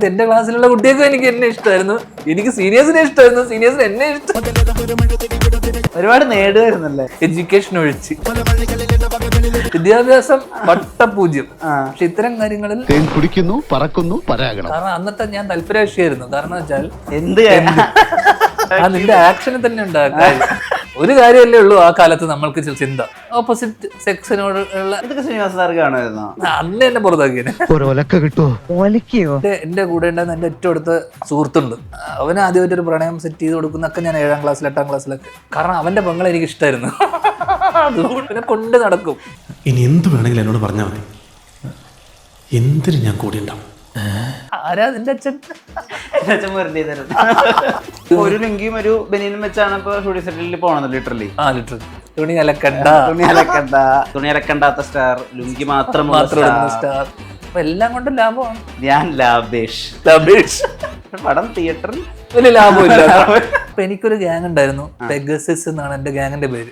എന്റെ ക്ലാസ്സിലുള്ള കുട്ടികൾക്കും എനിക്ക് എന്നെ ഇഷ്ടമായിരുന്നു, എനിക്ക് സീനിയേഴ്സിനെ ഇഷ്ടമായിരുന്നു, സീനിയേഴ്സിന് എന്നെ ഇഷ്ടം. ഒരുപാട് നേടുമായിരുന്നല്ലേ എഡ്യൂക്കേഷൻ ഒഴിച്ച് വിദ്യാഭ്യാസം വട്ടപൂജ്യം. പക്ഷെ ഇത്തരം കാര്യങ്ങളിൽ കുടിക്കുന്നു, പറക്കുന്നു, പരാഗണം. കാരണം അന്നത്തെ ഞാൻ തൽപരാശിയായിരുന്നു. കാരണം വെച്ചാൽ എന്ത് നിന്റെ ആക്ഷനിൽ തന്നെ ഉണ്ടാകാൻ ഒരു കാര്യമല്ലേ ഉള്ളൂ ആ കാലത്ത് നമ്മൾക്ക് ചിന്ത. ഓപ്പോസിറ്റ് സെക്സിനോടുള്ള ശ്രീനിവാസ സാർ കാണുമായിരുന്നോ? അന്ന് എന്നെ പുറത്താക്കിയത്. എന്റെ കൂടെ ഉണ്ടായിരുന്ന എന്റെ ഏറ്റവും അടുത്ത സുഹൃത്തുണ്ട്. അവന് ആദ്യമായിട്ട് ഒരു പ്രണയം സെറ്റ് ചെയ്ത് കൊടുക്കുന്നൊക്കെ ഞാൻ 7ാം ക്ലാസ്സിൽ 8ാം ക്ലാസ്സിലൊക്കെ. കാരണം അവന്റെ പെങ്ങളെ എനിക്ക് ഇഷ്ടമായിരുന്നു. അതുകൊണ്ട് പിന്നെ കൊണ്ട് നടക്കും. ഇനി എന്ത് വേണമെങ്കിലും എന്നോട് പറഞ്ഞാൽ മതി, എന്തിനും ഞാൻ കൂടി ഉണ്ടാവും. ആരാ നിന്റെ അച്ഛൻ? അച്ഛൻ വെറുതെ ഒരു ലുങ്കിയും ഒരു ബനിയനും വെച്ചാണ് ഇപ്പൊ ഷൂട്ടിംഗ് സെറ്റിൽ പോണത്. ലിറ്ററലി തുണി അലക്കണ്ട, തുണി അലക്കണ്ടാത്ത സ്റ്റാർ, ലുങ്കി മാത്രം സ്റ്റാർ. അപ്പൊ എല്ലാം കൊണ്ടും ലാഭമാണ്. ഞാൻ ലാഭേഷ് പടം തിയേറ്ററിൽ വലിയ ലാഭമില്ല. അപ്പൊ എനിക്കൊരു ഗ്യാങ് ഉണ്ടായിരുന്നു, പെഗസിസ് എന്നാണ് എന്റെ ഗ്യാങ്ങിന്റെ പേര്.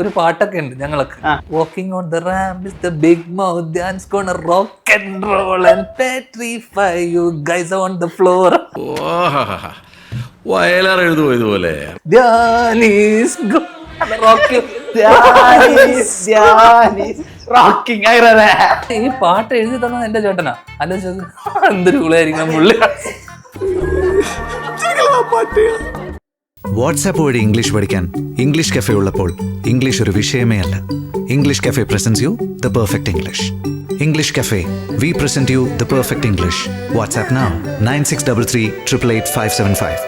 ഒരു പാട്ടൊക്കെ ഉണ്ട് ഞങ്ങളൊക്കെ. Walking on the ramp is the big mouth dance gonna rock and roll and petrify you guys on the floor. Vayalar എഴുതുമോ ഇതുപോലെ? ഈ പാട്ട് എഴുതി തന്നത് എന്റെ ചേട്ടനാ. ആലോചിച്ചത് എന്തൊരു കൂളായിരിക്കും പുള്ളി. വാട്സാപ്പ് വഴി ഇംഗ്ലീഷ് പഠിക്കാൻ ഇംഗ്ലീഷ് കഫേ ഉള്ളപ്പോൾ ഇംഗ്ലീഷ് ഒരു വിഷയമേ അല്ല. English cafe presents you the perfect English. English cafe, we present you the perfect English. WhatsApp now 9633 888 575.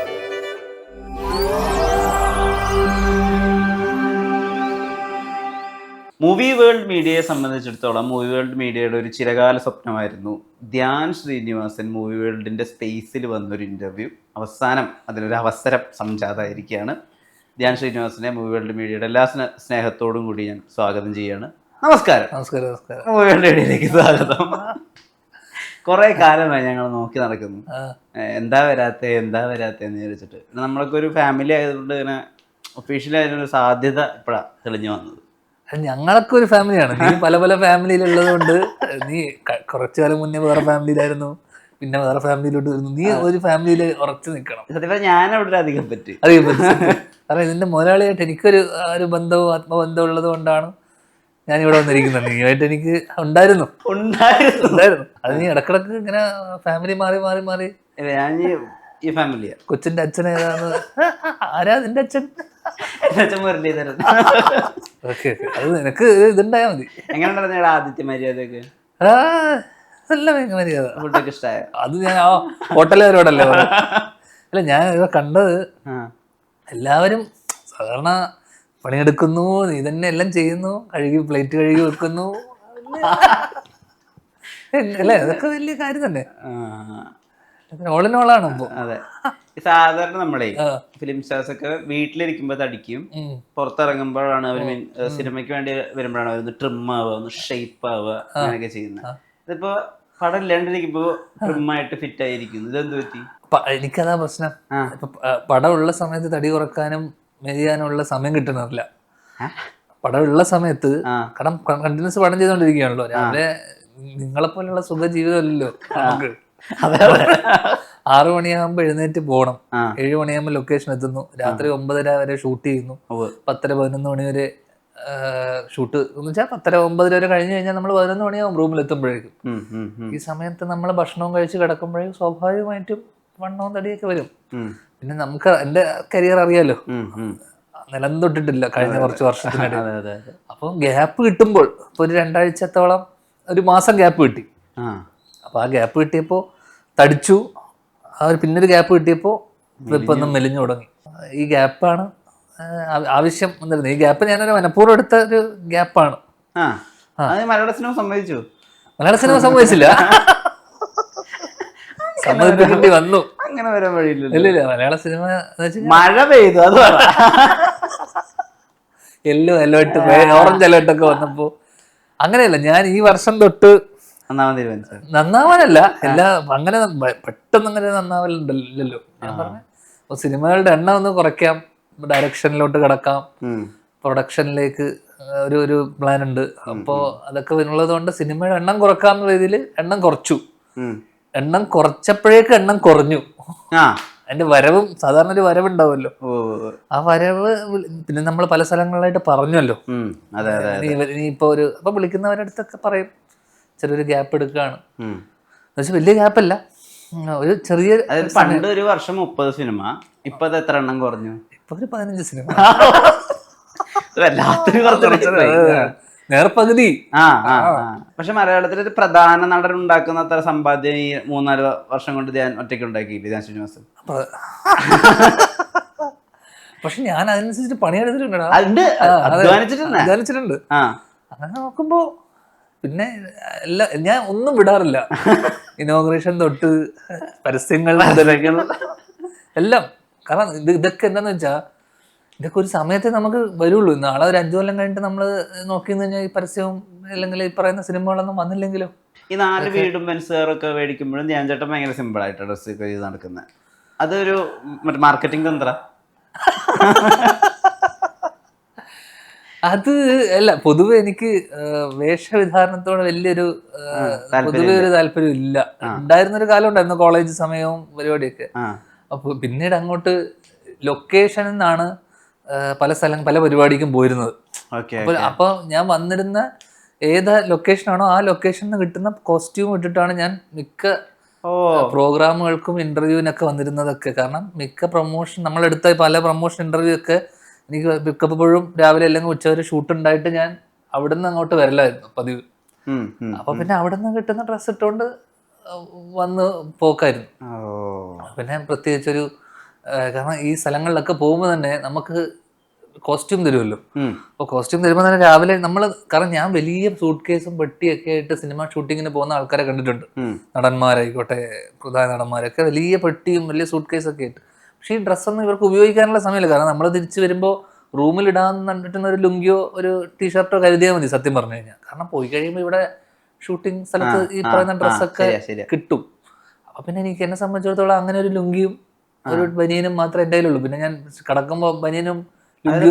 Movie world മീഡിയയെ സംബന്ധിച്ചിടത്തോളം മൂവി വേൾഡ് മീഡിയയുടെ ഒരു ചിരകാല സ്വപ്നമായിരുന്നു ധ്യാൻ ശ്രീനിവാസൻ മൂവി വേൾഡിൻ്റെ സ്പേസിൽ വന്നൊരു ഇൻ്റർവ്യൂ. അവസാനം അതിനൊരു അവസരം സംജാതമായിരിക്കുകയാണ്. ധ്യാൻ ശ്രീനിവാസനെ മൂവി വേൾഡ് മീഡിയയുടെ എല്ലാ സ്നേഹത്തോടും കൂടി ഞാൻ സ്വാഗതം ചെയ്യുകയാണ്. നമസ്കാരം. മൂവി വേൾഡ് മീഡിയയിലേക്ക് സ്വാഗതം. കുറേ കാലമായി ഞങ്ങൾ നോക്കി നടക്കുന്നു, എന്താ വരാത്തേന്ന് വിചാരിച്ചിട്ട്. നമ്മളൊക്കെ ഒരു ഫാമിലി ആയതുകൊണ്ട് ഇങ്ങനെ ഒഫീഷ്യലി അതിനൊരു സാധ്യത ഇപ്പോഴാണ് തെളിഞ്ഞു വന്നത്. ഞങ്ങളൊക്കെ ഒരു ഫാമിലിയാണ്. നീ പല പല ഫാമിലിയിലുള്ളത് കൊണ്ട്, നീ കുറച്ചു കാലം മുന്നേ വേറെ ഫാമിലിയിലായിരുന്നു, പിന്നെ വേറെ ഫാമിലിയിലോട്ട് വരുന്നു. നീ ഒരു ഫാമിലിയിൽ ഉറച്ചു നിൽക്കണം. സത്യം ഞാൻ അവിടെ അധികം പറ്റി. കാരണം ഇതിന്റെ മുതലാളിയായിട്ട് എനിക്കൊരു ബന്ധവും ആത്മബന്ധവും ഉള്ളത് കൊണ്ടാണ് ഞാൻ ഇവിടെ വന്നിരിക്കുന്നത്. നീയായിട്ട് എനിക്ക് ഉണ്ടായിരുന്നു. അത് നീ ഇടക്കിടക്ക് ഇങ്ങനെ ഫാമിലി മാറി മാറി മാറി. ഞാൻ ഈ ഫാമിലിയാ. കൊച്ചിന്റെ അച്ഛൻ ഏതാന്ന്? ആരാ നിന്റെ അച്ഛൻ? ഓക്കെ, അത് നിനക്ക് ഇതുണ്ടായാ മതി. എങ്ങനെ ആദിത്യ മര്യാദയൊക്കെ? നല്ല മര്യാദ. ഫുഡൊക്കെ ഇഷ്ടമായ? അത് ഞാൻ ആ ഹോട്ടലുകാരോടല്ലേ. അല്ല, ഞാൻ ഇവ കണ്ടത് എല്ലാവരും സാധാരണ പണിയെടുക്കുന്നു, നീ തന്നെ എല്ലാം ചെയ്യുന്നു, പ്ലേറ്റ് കഴുകി വെക്കുന്നു അല്ലേ? അതൊക്കെ വലിയ കാര്യം തന്നെ. ഓളിനോളാണ്. അതെ, സാധാരണ നമ്മളെ ഫിലിം സ്റ്റാർസ് ഒക്കെ വീട്ടിലിരിക്കുമ്പോ തടിക്കും, പുറത്തിറങ്ങുമ്പോഴാണ് അവർ സിനിമയ്ക്ക് വേണ്ടി വരുമ്പോഴാണ് അവർ ട്രിം ആവുക, ഒന്ന് ഷേപ്പ് ആവുക, അങ്ങനെയൊക്കെ ചെയ്യുന്നത്. ഇതിപ്പോ പടം ഇല്ലാണ്ടിരിക്കുമ്പോ ട്രിമ്മായിട്ട് ഫിറ്റ് ആയിരിക്കുന്നു. ഇതെന്ത് പറ്റി? എനിക്കതാ പ്രശ്നം. ഇപ്പൊ പടം ഉള്ള സമയത്ത് തടി കുറക്കാനും മെലിയാനുള്ള സമയം കിട്ടണില്ല. പടം ഉള്ള സമയത്ത് കാരണം കണ്ടിന്യൂസ് പടം ചെയ്തോണ്ടിരിക്കുകയാണല്ലോ. രാവിലെ നിങ്ങളെപ്പോലുള്ള സുഖ ജീവിതമല്ലല്ലോ നമുക്ക്. 6 മണിയാകുമ്പോ എഴുന്നേറ്റ് പോകണം, 7 മണിയാകുമ്പോ ലൊക്കേഷൻ എത്തുന്നു, രാത്രി 9:30 വരെ ഷൂട്ട് ചെയ്യുന്നു, 10-11 മണി വരെ ഷൂട്ട് എന്ന് വെച്ചാൽ 10-9 വരെ കഴിഞ്ഞ് കഴിഞ്ഞാൽ നമ്മൾ 11 മണിയാകും റൂമിൽ എത്തുമ്പോഴേക്കും. ഈ സമയത്ത് നമ്മൾ ഭക്ഷണവും കഴിച്ച് കിടക്കുമ്പോഴേക്കും സ്വാഭാവികമായിട്ടും വണ്ണവും തടിയൊക്കെ വരും. പിന്നെ നമുക്ക് എന്റെ കരിയർ അറിയാലോ, നിലം തൊട്ടിട്ടില്ല കഴിഞ്ഞ കുറച്ച് വർഷത്തിനിടെ. അപ്പം ഗ്യാപ്പ് കിട്ടുമ്പോൾ ഇപ്പൊ ഒരു 2 ആഴ്ചത്തോളം, ഒരു മാസം ഗ്യാപ്പ് കിട്ടി. അപ്പൊ ആ ഗ്യാപ്പ് കിട്ടിയപ്പോ തടിച്ചു. പിന്നൊരു ഗ്യാപ്പ് കിട്ടിയപ്പോ ഇപ്പൊ ഒന്നും മെലിഞ്ഞു തുടങ്ങി. ഈ ഗ്യാപ്പാണ് ആവശ്യം വന്നിരുന്നത്. ഈ ഗ്യാപ്പ് ഞാനൊരു മനഃപൂർവ്വം എടുത്ത ഒരു ഗ്യാപ്പാണ്. മലയാള സിനിമ സമ്മതിച്ചു? മലയാള സിനിമ സമ്മതിച്ചില്ല, സമ്മതിപ്പിക്കേണ്ടി വന്നു. അങ്ങനെ വരാൻ വഴിയില്ല. ഇല്ല, മലയാള സിനിമ മഴ പെയ്തു, അത് അലേർട്ട്, ഓറഞ്ച് അലേർട്ടൊക്കെ വന്നപ്പോ അങ്ങനെയല്ല. ഞാൻ ഈ വർഷം തൊട്ട് നന്നാവാനല്ല, അങ്ങനെ പെട്ടെന്ന് അങ്ങനെ നന്നാവലുണ്ടല്ലോ. ഞാൻ പറഞ്ഞു സിനിമകളുടെ എണ്ണം ഒന്ന് കുറയ്ക്കാം, ഡയറക്ഷനിലോട്ട് കിടക്കാം, പ്രൊഡക്ഷനിലേക്ക് ഒരു ഒരു പ്ലാൻ ഉണ്ട്. അപ്പോൾ അതൊക്കെ ഉള്ളത് കൊണ്ട് സിനിമയുടെ എണ്ണം കുറക്കാവുന്ന രീതിയിൽ എണ്ണം കുറച്ചു. എണ്ണം കുറച്ചപ്പോഴേക്ക് എണ്ണം കുറഞ്ഞു. അതിന്റെ വരവും സാധാരണ ഒരു വരവുണ്ടാവുമല്ലോ, ആ വരവ് പിന്നെ നമ്മൾ പല സ്ഥലങ്ങളിലായിട്ട് പറഞ്ഞല്ലോ. ഇനിയിപ്പോ അപ്പൊ വിളിക്കുന്നവരുടെ അടുത്തൊക്കെ പറയും ചെറിയൊരു ഗ്യാപ്പ് എടുക്കുകയാണ്. എന്നുവെച്ചാൽ വലിയ ഗ്യാപ്പല്ല, ഒരു ചെറിയ. പണ്ട് ഒരു വർഷം 30 സിനിമ, ഇപ്പൊ എത്ര എണ്ണം കുറഞ്ഞു? ഇപ്പൊ ഒരു 15 സിനിമ, നേർപകുതി. പക്ഷെ മലയാളത്തിൽ ഒരു പ്രധാന നടൻ ഉണ്ടാക്കുന്ന അത്ര സമ്പാദ്യം ഈ 3-4 വർഷം കൊണ്ട് ഞാൻ ഒറ്റയ്ക്ക് ഉണ്ടാക്കിയില്ല, ധ്യാൻ ശ്രീനിവാസൻ. പക്ഷെ ഞാൻ അതിനനുസരിച്ച് പണിയെടുത്തിട്ടുണ്ട്, അധ്വാനിച്ചിട്ടുണ്ട്. അങ്ങനെ നോക്കുമ്പോ പിന്നെ ഞാൻ ഒന്നും വിടാറില്ല. ഇനോഗ്രേഷൻ തൊട്ട് പരസ്യങ്ങൾ എല്ലാം. കാരണം ഇതൊക്കെ എന്താന്ന് വെച്ചാ ഇതൊക്കെ ഒരു സമയത്തെ നമുക്ക് വരുള്ളൂ. നാളെ ഒരു 5 കൊല്ലം കഴിഞ്ഞിട്ട് നമ്മൾ നോക്കിയെന്ന് കഴിഞ്ഞാൽ ഈ പരസ്യവും അല്ലെങ്കിൽ ഈ പറയുന്ന സിനിമകളൊന്നും വന്നില്ലെങ്കിലോ. ഈ 4 വീടും ബെൻസുകാരൊക്കെ മേടിക്കുമ്പോഴും ധ്യാൻ ചേട്ടൻ ഭയങ്കര സിമ്പിൾ ആയിട്ട് ഡ്രസ്സ് ചെയ്ത് നടക്കുന്നത്. അതൊരു മാർക്കറ്റിംഗ് തന്ത്ര. അത് അല്ല, പൊതുവെ എനിക്ക് വേഷവിധാരണത്തോട് വലിയൊരു പൊതുവെ ഒരു താല്പര്യം ഇല്ല. ഉണ്ടായിരുന്നൊരു കാലം ഉണ്ടായിരുന്നു, കോളേജ് സമയവും പരിപാടിയൊക്കെ. അപ്പൊ പിന്നീട് അങ്ങോട്ട് ലൊക്കേഷനിൽ നിന്നാണ് പല പരിപാടിക്കും പോയിരുന്നത്. അപ്പൊ ഞാൻ വന്നിരുന്ന ഏത് ലൊക്കേഷനാണോ ആ ലൊക്കേഷനിൽ നിന്ന് കിട്ടുന്ന കോസ്റ്റ്യൂം ഇട്ടിട്ടാണ് ഞാൻ മിക്ക പ്രോഗ്രാമുകൾക്കും ഇന്റർവ്യൂവിനൊക്കെ വന്നിരുന്നതൊക്കെ. കാരണം മിക്ക പ്രൊമോഷൻ നമ്മളെടുത്ത പല പ്രൊമോഷൻ ഇന്റർവ്യൂ ഒക്കെ എനിക്ക് മിക്കപ്പോഴും രാവിലെ അല്ലെങ്കിൽ ഉച്ചവരെ ഷൂട്ട് ഉണ്ടായിട്ട് ഞാൻ അവിടുന്ന് അങ്ങോട്ട് വരലായിരുന്നു പതിവ്. അപ്പൊ പിന്നെ അവിടുന്ന് കിട്ടുന്ന ഡ്രസ്സ് ഇട്ടുകൊണ്ട് വന്ന് പോക്കായിരുന്നു. പിന്നെ പ്രത്യേകിച്ചൊരു കാരണം ഈ സ്ഥലങ്ങളിലൊക്കെ പോകുമ്പോൾ തന്നെ നമുക്ക് കോസ്റ്റ്യൂം തരുമല്ലോ. അപ്പോൾ കോസ്റ്റ്യൂം തരുമ്പോൾ തന്നെ രാവിലെ നമ്മൾ, കാരണം ഞാൻ വലിയ സൂട്ട് കേസും പെട്ടിയൊക്കെ ആയിട്ട് സിനിമ ഷൂട്ടിങ്ങിന് പോകുന്ന ആൾക്കാരെ കണ്ടിട്ടുണ്ട്. നടന്മാരായിക്കോട്ടെ, പ്രധാന നടന്മാരൊക്കെ വലിയ പെട്ടിയും വലിയ സൂട്ട് കേസൊക്കെ ആയിട്ട്. പക്ഷേ ഈ ഡ്രസ്സൊന്നും ഇവർക്ക് ഉപയോഗിക്കാനുള്ള സമയമില്ല. കാരണം നമ്മൾ തിരിച്ചു വരുമ്പോൾ റൂമിൽ ഇടാൻ കണ്ടിട്ടുന്ന ഒരു ലുങ്കിയോ ഒരു ടീഷർട്ടോ കരുതിയാൽ മതി സത്യം പറഞ്ഞു കഴിഞ്ഞാൽ. കാരണം പോയി കഴിയുമ്പോൾ ഇവിടെ ഷൂട്ടിംഗ് സ്ഥലത്ത് ഈ പറയുന്ന ഡ്രസ്സൊക്കെ കിട്ടും. അപ്പൊ പിന്നെ എനിക്ക് എന്നെ സംബന്ധിച്ചിടത്തോളം അങ്ങനെ ഒരു ലുങ്കിയും ഒരു ബനിയനും മാത്രമേ എൻ്റെ കയ്യിലുള്ളൂ. പിന്നെ ഞാൻ കടക്കുമ്പോൾ ബനിയനും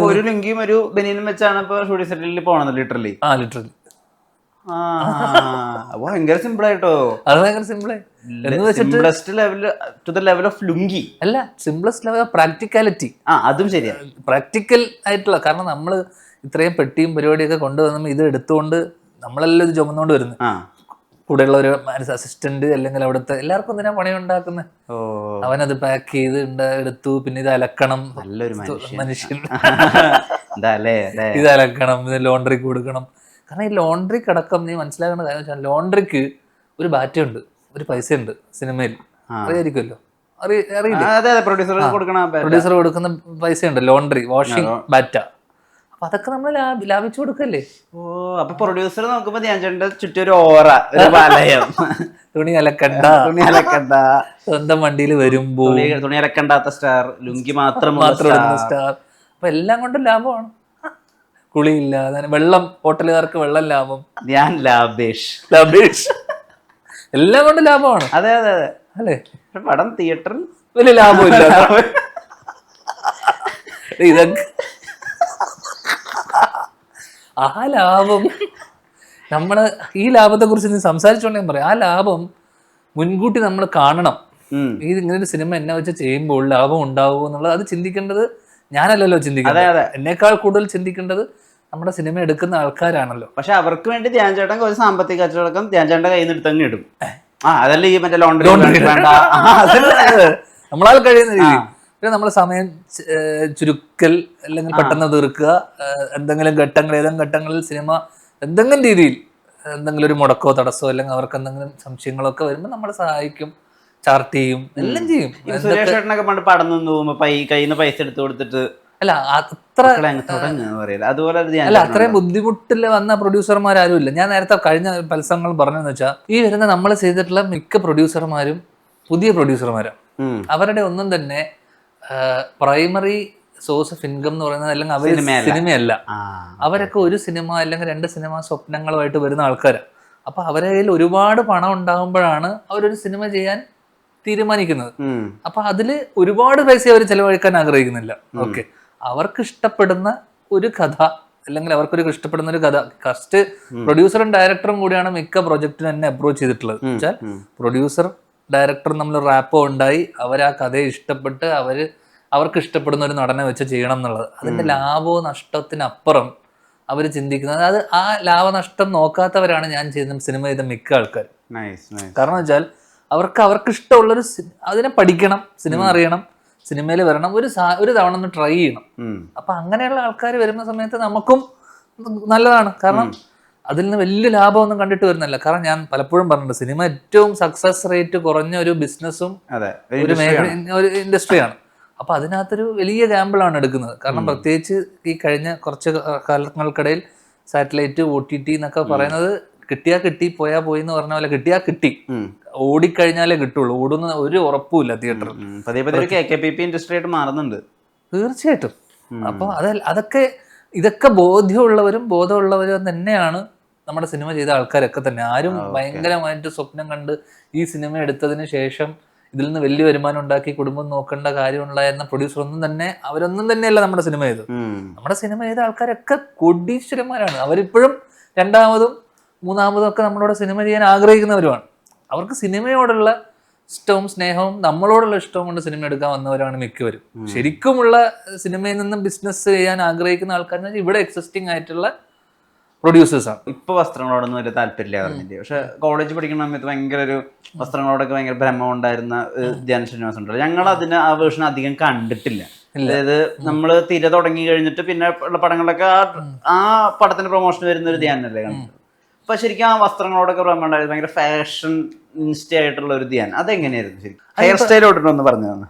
ഒരു ലുങ്കിയും ഒരു ബനിയനും വെച്ചാണ് ഇപ്പൊ ഷൂട്ടിംഗ് സെറ്റിൽ പോണത് ലിറ്ററലി. ലിറ്ററലി ഭയങ്കര സിമ്പിൾ ആയിട്ടോ. അത് ഭയങ്കര സിമ്പിളായി അല്ല, സിംപ്ലസ്റ്റ് ലെവൽ ഓഫ് പ്രാക്ടിക്കാലിറ്റി. അതും ശരിയാണ്, പ്രാക്ടിക്കൽ ആയിട്ടുള്ള. കാരണം നമ്മൾ ഇത്രയും പെട്ടിയും പരിപാടിയൊക്കെ കൊണ്ടുവന്നപ്പോൾ ഇത് എടുത്തുകൊണ്ട് നമ്മളെല്ലാം ഇത് ചുമന്നുകൊണ്ട് വരുന്നത്. കൂടെയുള്ള ഒരു അസിസ്റ്റന്റ് അല്ലെങ്കിൽ അവിടുത്തെ എല്ലാവർക്കും എന്തിനാ പണി ഉണ്ടാക്കുന്നത്. അവനത് പാക്ക് ചെയ്ത് എടുത്തു. പിന്നെ ഇത് അലക്കണം, മനുഷ്യൻ ഇത് അലക്കണം, ഇത് ലോണ്ടറിക്ക് കൊടുക്കണം. കാരണം ഈ ലോണ്ടറിക്ക് അടക്കം നീ മനസ്സിലാക്കേണ്ട കാര്യം വെച്ചാൽ ലോണ്ടറിക്ക് ഒരു ബാറ്റുണ്ട്, ഒരു പൈസ ഉണ്ട് സിനിമയിൽ, അറിയായിരിക്കുമല്ലോ. അറിയില്ല, പ്രൊഡ്യൂസർ കൊടുക്കുന്ന പൈസ ഉണ്ട്, ലോണ്ടറി വാഷിംഗ് ബാറ്റ. അപ്പൊ അതൊക്കെ നമ്മൾ ലാഭിച്ചു കൊടുക്കല്ലേ. അപ്പൊ പ്രൊഡ്യൂസർ നോക്കുമ്പോ ചുറ്റും ഒരു ഓറ, ഒരു വലയം. തുണി അലക്കണ്ട, സ്വന്തം വണ്ടിയിൽ വരുമ്പോ തുണി അലക്കണ്ടാത്ത സ്റ്റാർ, ലുങ്കി മാത്രം സ്റ്റാർ. അപ്പൊ എല്ലാം കൊണ്ടും ലാഭമാണ്. കുളിയില്ല, വെള്ളം, ഹോട്ടലുകാർക്ക് വെള്ളം ലാഭം, ഞാൻ ലാഭേഷ് എല്ലാം കൊണ്ട് ലാഭമാണ്. അതെ അതെ അതെ അല്ലേ. പടം തിയേറ്ററിൽ വലിയ ലാഭമില്ല. ഇതൊക്കെ ആ ലാഭം നമ്മള് ഈ ലാഭത്തെ കുറിച്ച് നീ സംസാരിച്ചോണ്ടേ പറയാം. ആ ലാഭം മുൻകൂട്ടി നമ്മൾ കാണണം. ഈ ഇങ്ങനെ ഒരു സിനിമ എന്നെ വെച്ച് ചെയ്യുമ്പോൾ ലാഭം ഉണ്ടാവുമോ എന്നുള്ളത് അത് ചിന്തിക്കേണ്ടത് ഞാനല്ലല്ലോ ചിന്തിക്കുന്നത്. എന്നേക്കാൾ കൂടുതൽ ചിന്തിക്കേണ്ടത് നമ്മുടെ സിനിമ എടുക്കുന്ന ആൾക്കാരാണല്ലോ. പക്ഷെ അവർക്ക് വേണ്ടി ധ്യാൻ ചേട്ടൻ കുറച്ച് സാമ്പത്തിക കച്ചവടം ധ്യാൻ ചേട്ടന്റെ കയ്യിൽ നിന്ന് എടുത്തങ്ങ് ഇടും. അതല്ലേ ഈ മറ്റേ ലോണ്ടറി നമ്മളാൽ കഴിയുന്ന രീതി. പിന്നെ നമ്മൾ സമയം ചുരുക്കൽ അല്ലെങ്കിൽ പെട്ടെന്ന് തീർക്കുക, എന്തെങ്കിലും ഏതെങ്കിലും ഘട്ടങ്ങളിൽ സിനിമ എന്തെങ്കിലും രീതിയിൽ എന്തെങ്കിലും ഒരു മുടക്കോ തടസ്സോ അല്ലെങ്കിൽ അവർക്ക് എന്തെങ്കിലും സംശയങ്ങളൊക്കെ വരുമ്പോൾ നമ്മളെ സഹായിക്കും, ചാർട്ട് ചെയ്യും, എല്ലാം ചെയ്യും. സുരേഷ് ചേട്ടനൊക്കെ പണ്ട് പടം നിന്ന് പോകുമ്പോ കയ്യിൽ നിന്ന് പൈസ എടുത്തു കൊടുത്തിട്ട് അല്ല അത്രയും ബുദ്ധിമുട്ടിൽ വന്ന പ്രൊഡ്യൂസർമാരും ഇല്ല. ഞാൻ നേരത്തെ കഴിഞ്ഞ പലസങ്ങൾ പറഞ്ഞതെന്ന് വെച്ചാൽ ഈ വരുന്ന നമ്മൾ ചെയ്തിട്ടുള്ള മിക്ക പ്രൊഡ്യൂസർമാരും പുതിയ പ്രൊഡ്യൂസർമാരാണ്. അവരുടെ ഒന്നും തന്നെ പ്രൈമറി സോഴ്സ് ഓഫ് ഇൻകം എന്ന് പറയുന്നത് അല്ലെങ്കിൽ അവർ സിനിമയല്ല. അവരൊക്കെ ഒരു സിനിമ അല്ലെങ്കിൽ 2 സിനിമ സ്വപ്നങ്ങളുമായിട്ട് വരുന്ന ആൾക്കാരാണ്. അപ്പൊ അവരുടെ കയ്യിൽ ഒരുപാട് പണം ഉണ്ടാകുമ്പോഴാണ് അവരൊരു സിനിമ ചെയ്യാൻ തീരുമാനിക്കുന്നത്. അപ്പൊ അതില് ഒരുപാട് പൈസ അവർ ചെലവഴിക്കാൻ ആഗ്രഹിക്കുന്നില്ല. ഓക്കെ, അവർക്ക് ഇഷ്ടപ്പെടുന്ന ഒരു കഥ അല്ലെങ്കിൽ അവർക്കൊരു ഇഷ്ടപ്പെടുന്ന ഒരു കഥ. ഫസ്റ്റ് പ്രൊഡ്യൂസറും ഡയറക്ടറും കൂടിയാണ് മിക്ക പ്രൊജക്റ്റിനും എന്നെ അപ്രോച്ച് ചെയ്തിട്ടുള്ളത്. വെച്ചാൽ പ്രൊഡ്യൂസർ ഡയറക്ടറും നമ്മൾ റാപ്പോ ഉണ്ടായി, അവർ ആ കഥയെ ഇഷ്ടപ്പെട്ട് അവർക്ക് ഇഷ്ടപ്പെടുന്ന ഒരു നടനെ വെച്ച് ചെയ്യണം എന്നുള്ളത്. അതിന്റെ ലാഭവും നഷ്ടത്തിനപ്പുറം അവർ ചിന്തിക്കുന്നത്, അത് ആ ലാഭനഷ്ടം നോക്കാത്തവരാണ് ഞാൻ ചെയ്യുന്ന സിനിമ ചെയ്ത മിക്ക ആൾക്കാർ. കാരണം വെച്ചാൽ അവർക്ക് ഇഷ്ടമുള്ളൊരു അതിനെ പഠിക്കണം, സിനിമ അറിയണം, സിനിമയിൽ വരണം, ഒരു തവണ ഒന്ന് ട്രൈ ചെയ്യണം. അപ്പൊ അങ്ങനെയുള്ള ആൾക്കാർ വരുന്ന സമയത്ത് നമുക്കും നല്ലതാണ്. കാരണം അതിൽ നിന്ന് വലിയ ലാഭമൊന്നും കണ്ടിട്ട് വരുന്നില്ല. കാരണം ഞാൻ പലപ്പോഴും പറഞ്ഞിട്ടുണ്ട്, സിനിമ ഏറ്റവും സക്സസ് റേറ്റ് കുറഞ്ഞ ഒരു ബിസിനസ്സും ഒരു ഒരു ഇൻഡസ്ട്രിയാണ്. അപ്പൊ അതിനകത്തൊരു വലിയ ഗാമ്പിളാണ് എടുക്കുന്നത്. കാരണം പ്രത്യേകിച്ച് ഈ കഴിഞ്ഞ കുറച്ച് കാലങ്ങൾക്കിടയിൽ സാറ്റലൈറ്റ്, OTT എന്നൊക്കെ പറയുന്നത് കിട്ടിയാ കിട്ടി, പോയാ പോയി എന്ന് പറഞ്ഞ പോലെ കിട്ടിയാ കിട്ടി, ഓടിക്കഴിഞ്ഞാലേ കിട്ടുള്ളൂ, ഓടുന്ന ഒരു ഉറപ്പുമില്ല തിയേറ്ററിൽ. ഇൻഡസ്ട്രി ആയിട്ട് മാറുന്നുണ്ട് തീർച്ചയായിട്ടും. അപ്പൊ ഇതൊക്കെ ബോധമുള്ളവരും തന്നെയാണ് നമ്മുടെ സിനിമ ചെയ്ത ആൾക്കാരൊക്കെ തന്നെ. ആരും ഭയങ്കരമായിട്ട് സ്വപ്നം കണ്ട് ഈ സിനിമ എടുത്തതിന് ശേഷം ഇതിൽ നിന്ന് വലിയ വരുമാനം ഉണ്ടാക്കി കുടുംബം നോക്കേണ്ട കാര്യമുണ്ടായിരുന്ന പ്രൊഡ്യൂസർ അവരൊന്നും തന്നെയല്ല നമ്മുടെ സിനിമ ചെയ്ത്. നമ്മുടെ സിനിമ ചെയ്ത ആൾക്കാരൊക്കെ കോടീശ്വരന്മാരാണ്. അവരിപ്പോഴും രണ്ടാമതും മൂന്നാമതും ഒക്കെ നമ്മളോട് സിനിമ ചെയ്യാൻ ആഗ്രഹിക്കുന്നവരുമാണ്. അവർക്ക് സിനിമയോടുള്ള ഇഷ്ടവും സ്നേഹവും നമ്മളോടുള്ള ഇഷ്ടവും കൊണ്ട് സിനിമ എടുക്കാൻ വന്നവരാണ് മിക്കവരും. ശരിക്കുമുള്ള സിനിമയിൽ നിന്നും ബിസിനസ് ചെയ്യാൻ ആഗ്രഹിക്കുന്ന ആൾക്കാരെന്ന് വെച്ചാൽ ഇവിടെ എക്സിസ്റ്റിംഗ് ആയിട്ടുള്ള പ്രൊഡ്യൂസേഴ്സാണ്. ഇപ്പൊ വസ്ത്രങ്ങളോടൊന്നും വലിയ താല്പര്യമില്ല പറഞ്ഞില്ലേ. പക്ഷെ കോളേജ് പഠിക്കുന്ന സമയത്ത് ഭയങ്കര ഒരു വസ്ത്രങ്ങളോടൊക്കെ ഭയങ്കര ഭ്രമം ഉണ്ടായിരുന്ന ധ്യാൻ ശ്രീനിവാസൻ ഉണ്ടല്ലോ. ഞങ്ങൾ ആ വേർഷൻ അധികം കണ്ടിട്ടില്ല. അതായത് നമ്മള് തിര തുടങ്ങി കഴിഞ്ഞിട്ട് പിന്നെ ഉള്ള പടങ്ങളിലൊക്കെ ആ പടത്തിന്റെ പ്രൊമോഷൻ വരുന്ന ഒരു ധ്യാനല്ലേ കണ്ടത്. അപ്പൊ ശരിക്കും ആ വസ്ത്രങ്ങളോടൊക്കെ ഭ്രമം ഉണ്ടായിരുന്നു, ഭയങ്കര ഫാഷൻ ഇൻസ്റ്റ ആയിട്ടുള്ള ഒരു ധ്യാൻ. അതെങ്ങനെയായിരുന്നു ശരിക്കും? ഹെയർ സ്റ്റൈലോട്ടൊന്ന് പറഞ്ഞു തന്നെ.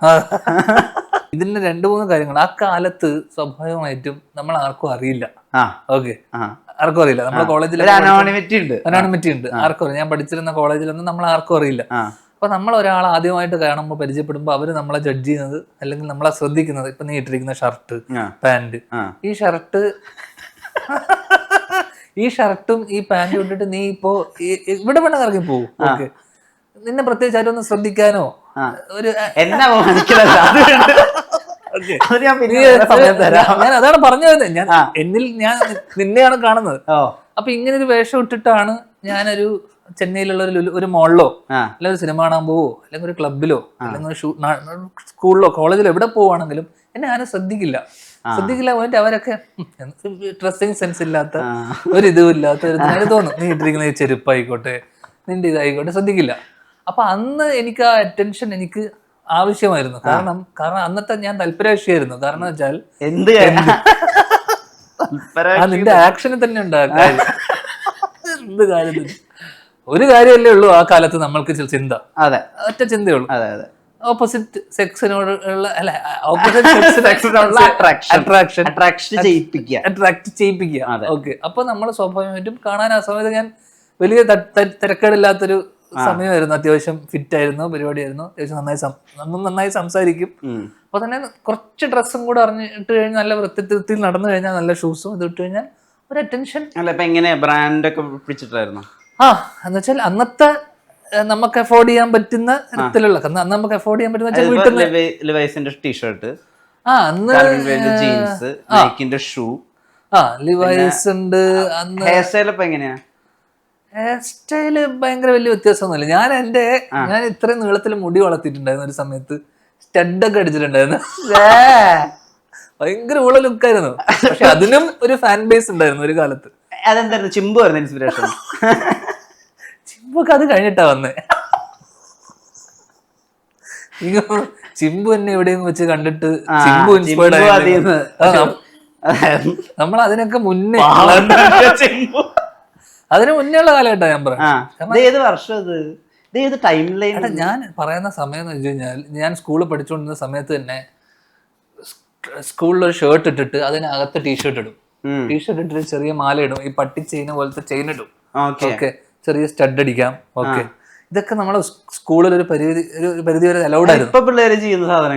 ഇതിന്റെ 2-3 കാര്യങ്ങൾ ആ കാലത്ത് സ്വാഭാവികമായിട്ടും നമ്മൾ ആർക്കും അറിയില്ല. ഓക്കെ, ആർക്കും അറിയില്ല. നമ്മുടെ കോളേജിൽ അനോണിമിറ്റി ഉണ്ട്, ആർക്കും അറിയില്ല. ഞാൻ പഠിച്ചിരുന്ന കോളേജിലൊന്നും നമ്മൾ ആർക്കും അറിയില്ല. അപ്പൊ നമ്മൾ ഒരാൾ ആദ്യമായിട്ട് കാണുമ്പോൾ പരിചയപ്പെടുമ്പോൾ അവര് നമ്മളെ ജഡ്ജ് ചെയ്യുന്നത് അല്ലെങ്കിൽ നമ്മളെ ശ്രദ്ധിക്കുന്നത്, ഇപ്പൊ നീ ഇട്ടിരിക്കുന്ന ഷർട്ട്, പാന്റ്, ഈ ഷർട്ടും ഈ പാന്റും ഇട്ടിട്ട് നീ ഇപ്പോ ഇവിടെ വേണം ഇറങ്ങി പോകും. ഓക്കെ, നിന്നെ പ്രത്യേകിച്ച് ആരും ഒന്ന് ശ്രദ്ധിക്കാനോ ഒരു ഞാൻ അതാണ് പറഞ്ഞു വരുന്നത്. ഞാൻ നിന്നെയാണ് കാണുന്നത്. അപ്പൊ ഇങ്ങനെ ഒരു വേഷം ഇട്ടിട്ടാണ് ഞാനൊരു ചെന്നൈയിലുള്ള ഒരു മോളിലോ അല്ലെങ്കിൽ ഒരു സിനിമ കാണാൻ പോവോ അല്ലെങ്കിൽ ഒരു ക്ലബിലോ അല്ലെങ്കിൽ ഒരു സ്കൂളിലോ കോളേജിലോ എവിടെ പോവാണെങ്കിലും എന്നെ ആരും ശ്രദ്ധിക്കില്ല. പോയിട്ട് അവരൊക്കെ ഡ്രസ്സിങ് സെൻസ് ഇല്ലാത്ത ഒരിതും ഇല്ലാത്ത ഒരു തോന്നും. നീ ഇട്ടിരിക്കുന്ന ഈ ചെരുപ്പായിക്കോട്ടെ, നിന്റെ ഇതായിക്കോട്ടെ, ശ്രദ്ധിക്കില്ല. അപ്പൊ അന്ന് എനിക്ക് ആ അറ്റൻഷൻ എനിക്ക് ആവശ്യമായിരുന്നു. കാരണം അന്നത്തെ ഞാൻ തൽപരകക്ഷിയായിരുന്നു. കാരണം വെച്ചാൽ നിന്റെ ആക്ഷന് തന്നെ ഉണ്ട് ആ കാര്യം. എന്ത് കാര്യത്തിന് ഒരു കാര്യമല്ലേ ഉള്ളൂ ആ കാലത്ത് നമ്മൾക്ക് ചിന്ത, ഒറ്റ ചിന്തയുള്ളൂ. ഓപ്പോസിറ്റ് സെക്സിനോട് അല്ല, ഓപ്പോസിറ്റ് സെക്സിനോടുള്ള അട്രാക്ട് ചെയ്യിപ്പിക്കുക. ഓക്കെ, അപ്പൊ നമ്മൾ സ്വാഭാവികമായിട്ടും കാണാൻ ആ സമയത്ത് ഞാൻ വലിയ തിരക്കേടില്ലാത്തൊരു സമയമായിരുന്നു. അത്യാവശ്യം ഫിറ്റ് ആയിരുന്നു, പരിപാടിയായിരുന്നു. അത്യാവശ്യം നന്നായി സംസാരിക്കും. അപ്പൊ തന്നെ കുറച്ച് ഡ്രസ്സും കൂടെ അറിഞ്ഞിട്ട് കഴിഞ്ഞാൽ നല്ല വൃത്തിയിൽ നടന്നു കഴിഞ്ഞാൽ നല്ല ഷൂസും ഇത് ഇട്ട് കഴിഞ്ഞാൽ ഒരു അറ്റൻഷൻ. ബ്രാൻഡൊക്കെ പിടിച്ചിട്ടായിരുന്നു. എന്ന് വെച്ചാൽ അന്നത്തെ നമുക്ക് അഫോർഡ് ചെയ്യാൻ പറ്റുന്ന തരത്തിലുള്ള, നമുക്ക് അഫോർഡ് ചെയ്യാൻ പറ്റുന്ന ടീഷർട്ട്, ജീൻസ്, ഷൂ, ലിവൈസ് ഉണ്ട്. അന്ന് ഹെയർ സ്റ്റൈൽ ഇപ്പൊ എങ്ങനെയാ? ഹെയർ സ്റ്റൈല് ഭയങ്കര വലിയ വ്യത്യാസമൊന്നുമില്ല. ഞാൻ ഇത്രയും നീളത്തിൽ മുടി വളർത്തിയിട്ടുണ്ടായിരുന്നു. ഒരു സമയത്ത് സ്റ്റഡൊക്കെ അടിച്ചിട്ടുണ്ടായിരുന്നു. ഭയങ്കര ഉള്ള ലുക്കായിരുന്നു. പക്ഷെ അതിനും ഒരു ഫാൻ ബേസ് ഉണ്ടായിരുന്നു ഒരു കാലത്ത്. അതെന്തായിരുന്നു? ചിമ്പു ആയിരുന്നു ഇൻസ്പിറേഷൻ? ചിമ്പൊക്കെ അത് കഴിഞ്ഞിട്ടാ വന്നേ. ചിമ്പു എന്നെ എവിടെയും വെച്ച് കണ്ടിട്ട് ചിമ്പു ഇൻസ്പയർഡ് ആയിരുന്നു. നമ്മൾ അതിനൊക്കെ മുന്നേ, അതിന് മുന്നേ ഉള്ള കാലഘട്ടം ഞാൻ പറയാം. ഞാൻ പറയുന്ന സമയം എന്ന് വെച്ച് കഴിഞ്ഞാൽ, ഞാൻ സ്കൂളിൽ പഠിച്ചുകൊണ്ടിരുന്ന സമയത്ത് തന്നെ സ്കൂളിൽ ഒരു ഷർട്ട് ഇട്ടിട്ട് അതിനകത്ത് ടീഷർട്ട് ഇടും. ടീഷർട്ട് ഇട്ടിട്ട് ചെറിയ മാല ഇടും, ഈ പട്ടി ചെയിൻ പോലത്തെ ചെയിൻ ഇടും. ഓക്കെ, ചെറിയ സ്റ്റഡ് അടിക്കാം. ഓക്കെ, ഇതൊക്കെ നമ്മളെ സ്കൂളിൽ ഒരു പരിധി വരെ അലൗഡ് ആയിരുന്നു.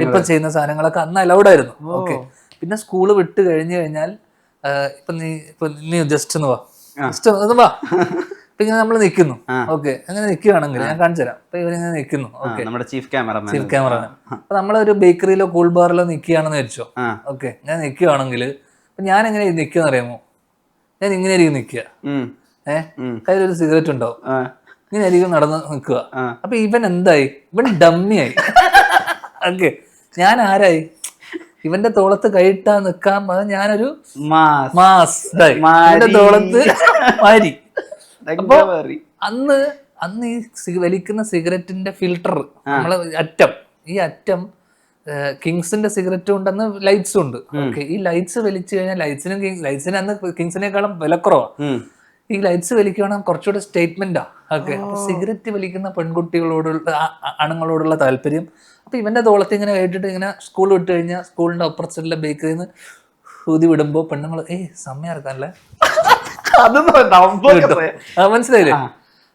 ഇപ്പൊ ചെയ്യുന്ന സാധനങ്ങളൊക്കെ അന്ന് അലൗഡ് ആയിരുന്നു. ഓക്കെ, പിന്നെ സ്കൂള് വിട്ട് കഴിഞ്ഞു കഴിഞ്ഞാൽ ഇപ്പൊ നീ ജസ്റ്റ് ഒന്ന് വാ, അപ്പൊ ഇങ്ങനെ നമ്മൾ നിൽക്കുന്നു. ഓക്കെ, അങ്ങനെ നിൽക്കുകയാണെങ്കിൽ ഞാൻ കാണിച്ചു തരാം. അപ്പൊ ഇവരിങ്ങനെ നിൽക്കുന്നു. Okay, chief camera. അപ്പൊ നമ്മളൊരു ബേക്കറിയിലോ കൂൾ ബാറിലോ നിൽക്കുകയാണെന്ന് വെച്ചോ. ഓക്കെ, ഞാൻ നിൽക്കുകയാണെങ്കിൽ ഞാൻ എങ്ങനെ നിൽക്കുന്ന അറിയാമോ? ഞാൻ ഇങ്ങനെ ആയിരിക്കും നിൽക്കുക, കയ്യിലൊരു സിഗരറ്റ് ഉണ്ടാവും, ഇങ്ങനെ ആയിരിക്കും നടന്ന് നിൽക്കുക. അപ്പൊ ഇവൻ എന്തായി? ഇവൻ ഡമ്മിയായി. ഓക്കെ, ഞാൻ ആരായി? ഇവന്റെ തോളത്ത് കൈയിട്ടാ നിക്കാൻ ഞാനൊരു മാസ് ഇവന്റെ തോളത്ത് മാരി. അപ്പൊ അന്ന് ഈ വലിക്കുന്ന സിഗരറ്റിന്റെ ഫിൽട്ടർ നമ്മളെ അറ്റം, ഈ അറ്റം കിങ്സിന്റെ സിഗരറ്റും ഉണ്ടെന്ന് ലൈറ്റ്സും ഉണ്ട്. ഓക്കെ, ഈ ലൈറ്റ്സ് വലിച്ചു കഴിഞ്ഞാൽ ലൈറ്റ്സിന് അന്ന് കിങ്സിനേക്കാളും വിലക്കുറവാണ്. ഈ ലൈറ്റ്സ് വലിക്കുകയാണെങ്കിൽ കുറച്ചുകൂടെ സ്റ്റേറ്റ്മെന്റാ. ഓക്കെ, അപ്പൊ സിഗരറ്റ് വലിക്കുന്ന പെൺകുട്ടികളോടുള്ള ആണുങ്ങളോടുള്ള താല്പര്യം. അപ്പൊ ഇവന്റെ തോളത്ത് ഇങ്ങനെ കേട്ടിട്ട് ഇങ്ങനെ സ്കൂൾ വിട്ട് കഴിഞ്ഞാൽ സ്കൂളിന്റെ അപ്പുറത്തുള്ള ബേക്കറിയിൽ നിന്ന് ഊതി വിടുമ്പോ പെണ്ണുങ്ങൾ സമയം ഇറക്കാനല്ലേ, മനസ്സിലായില്ലേ?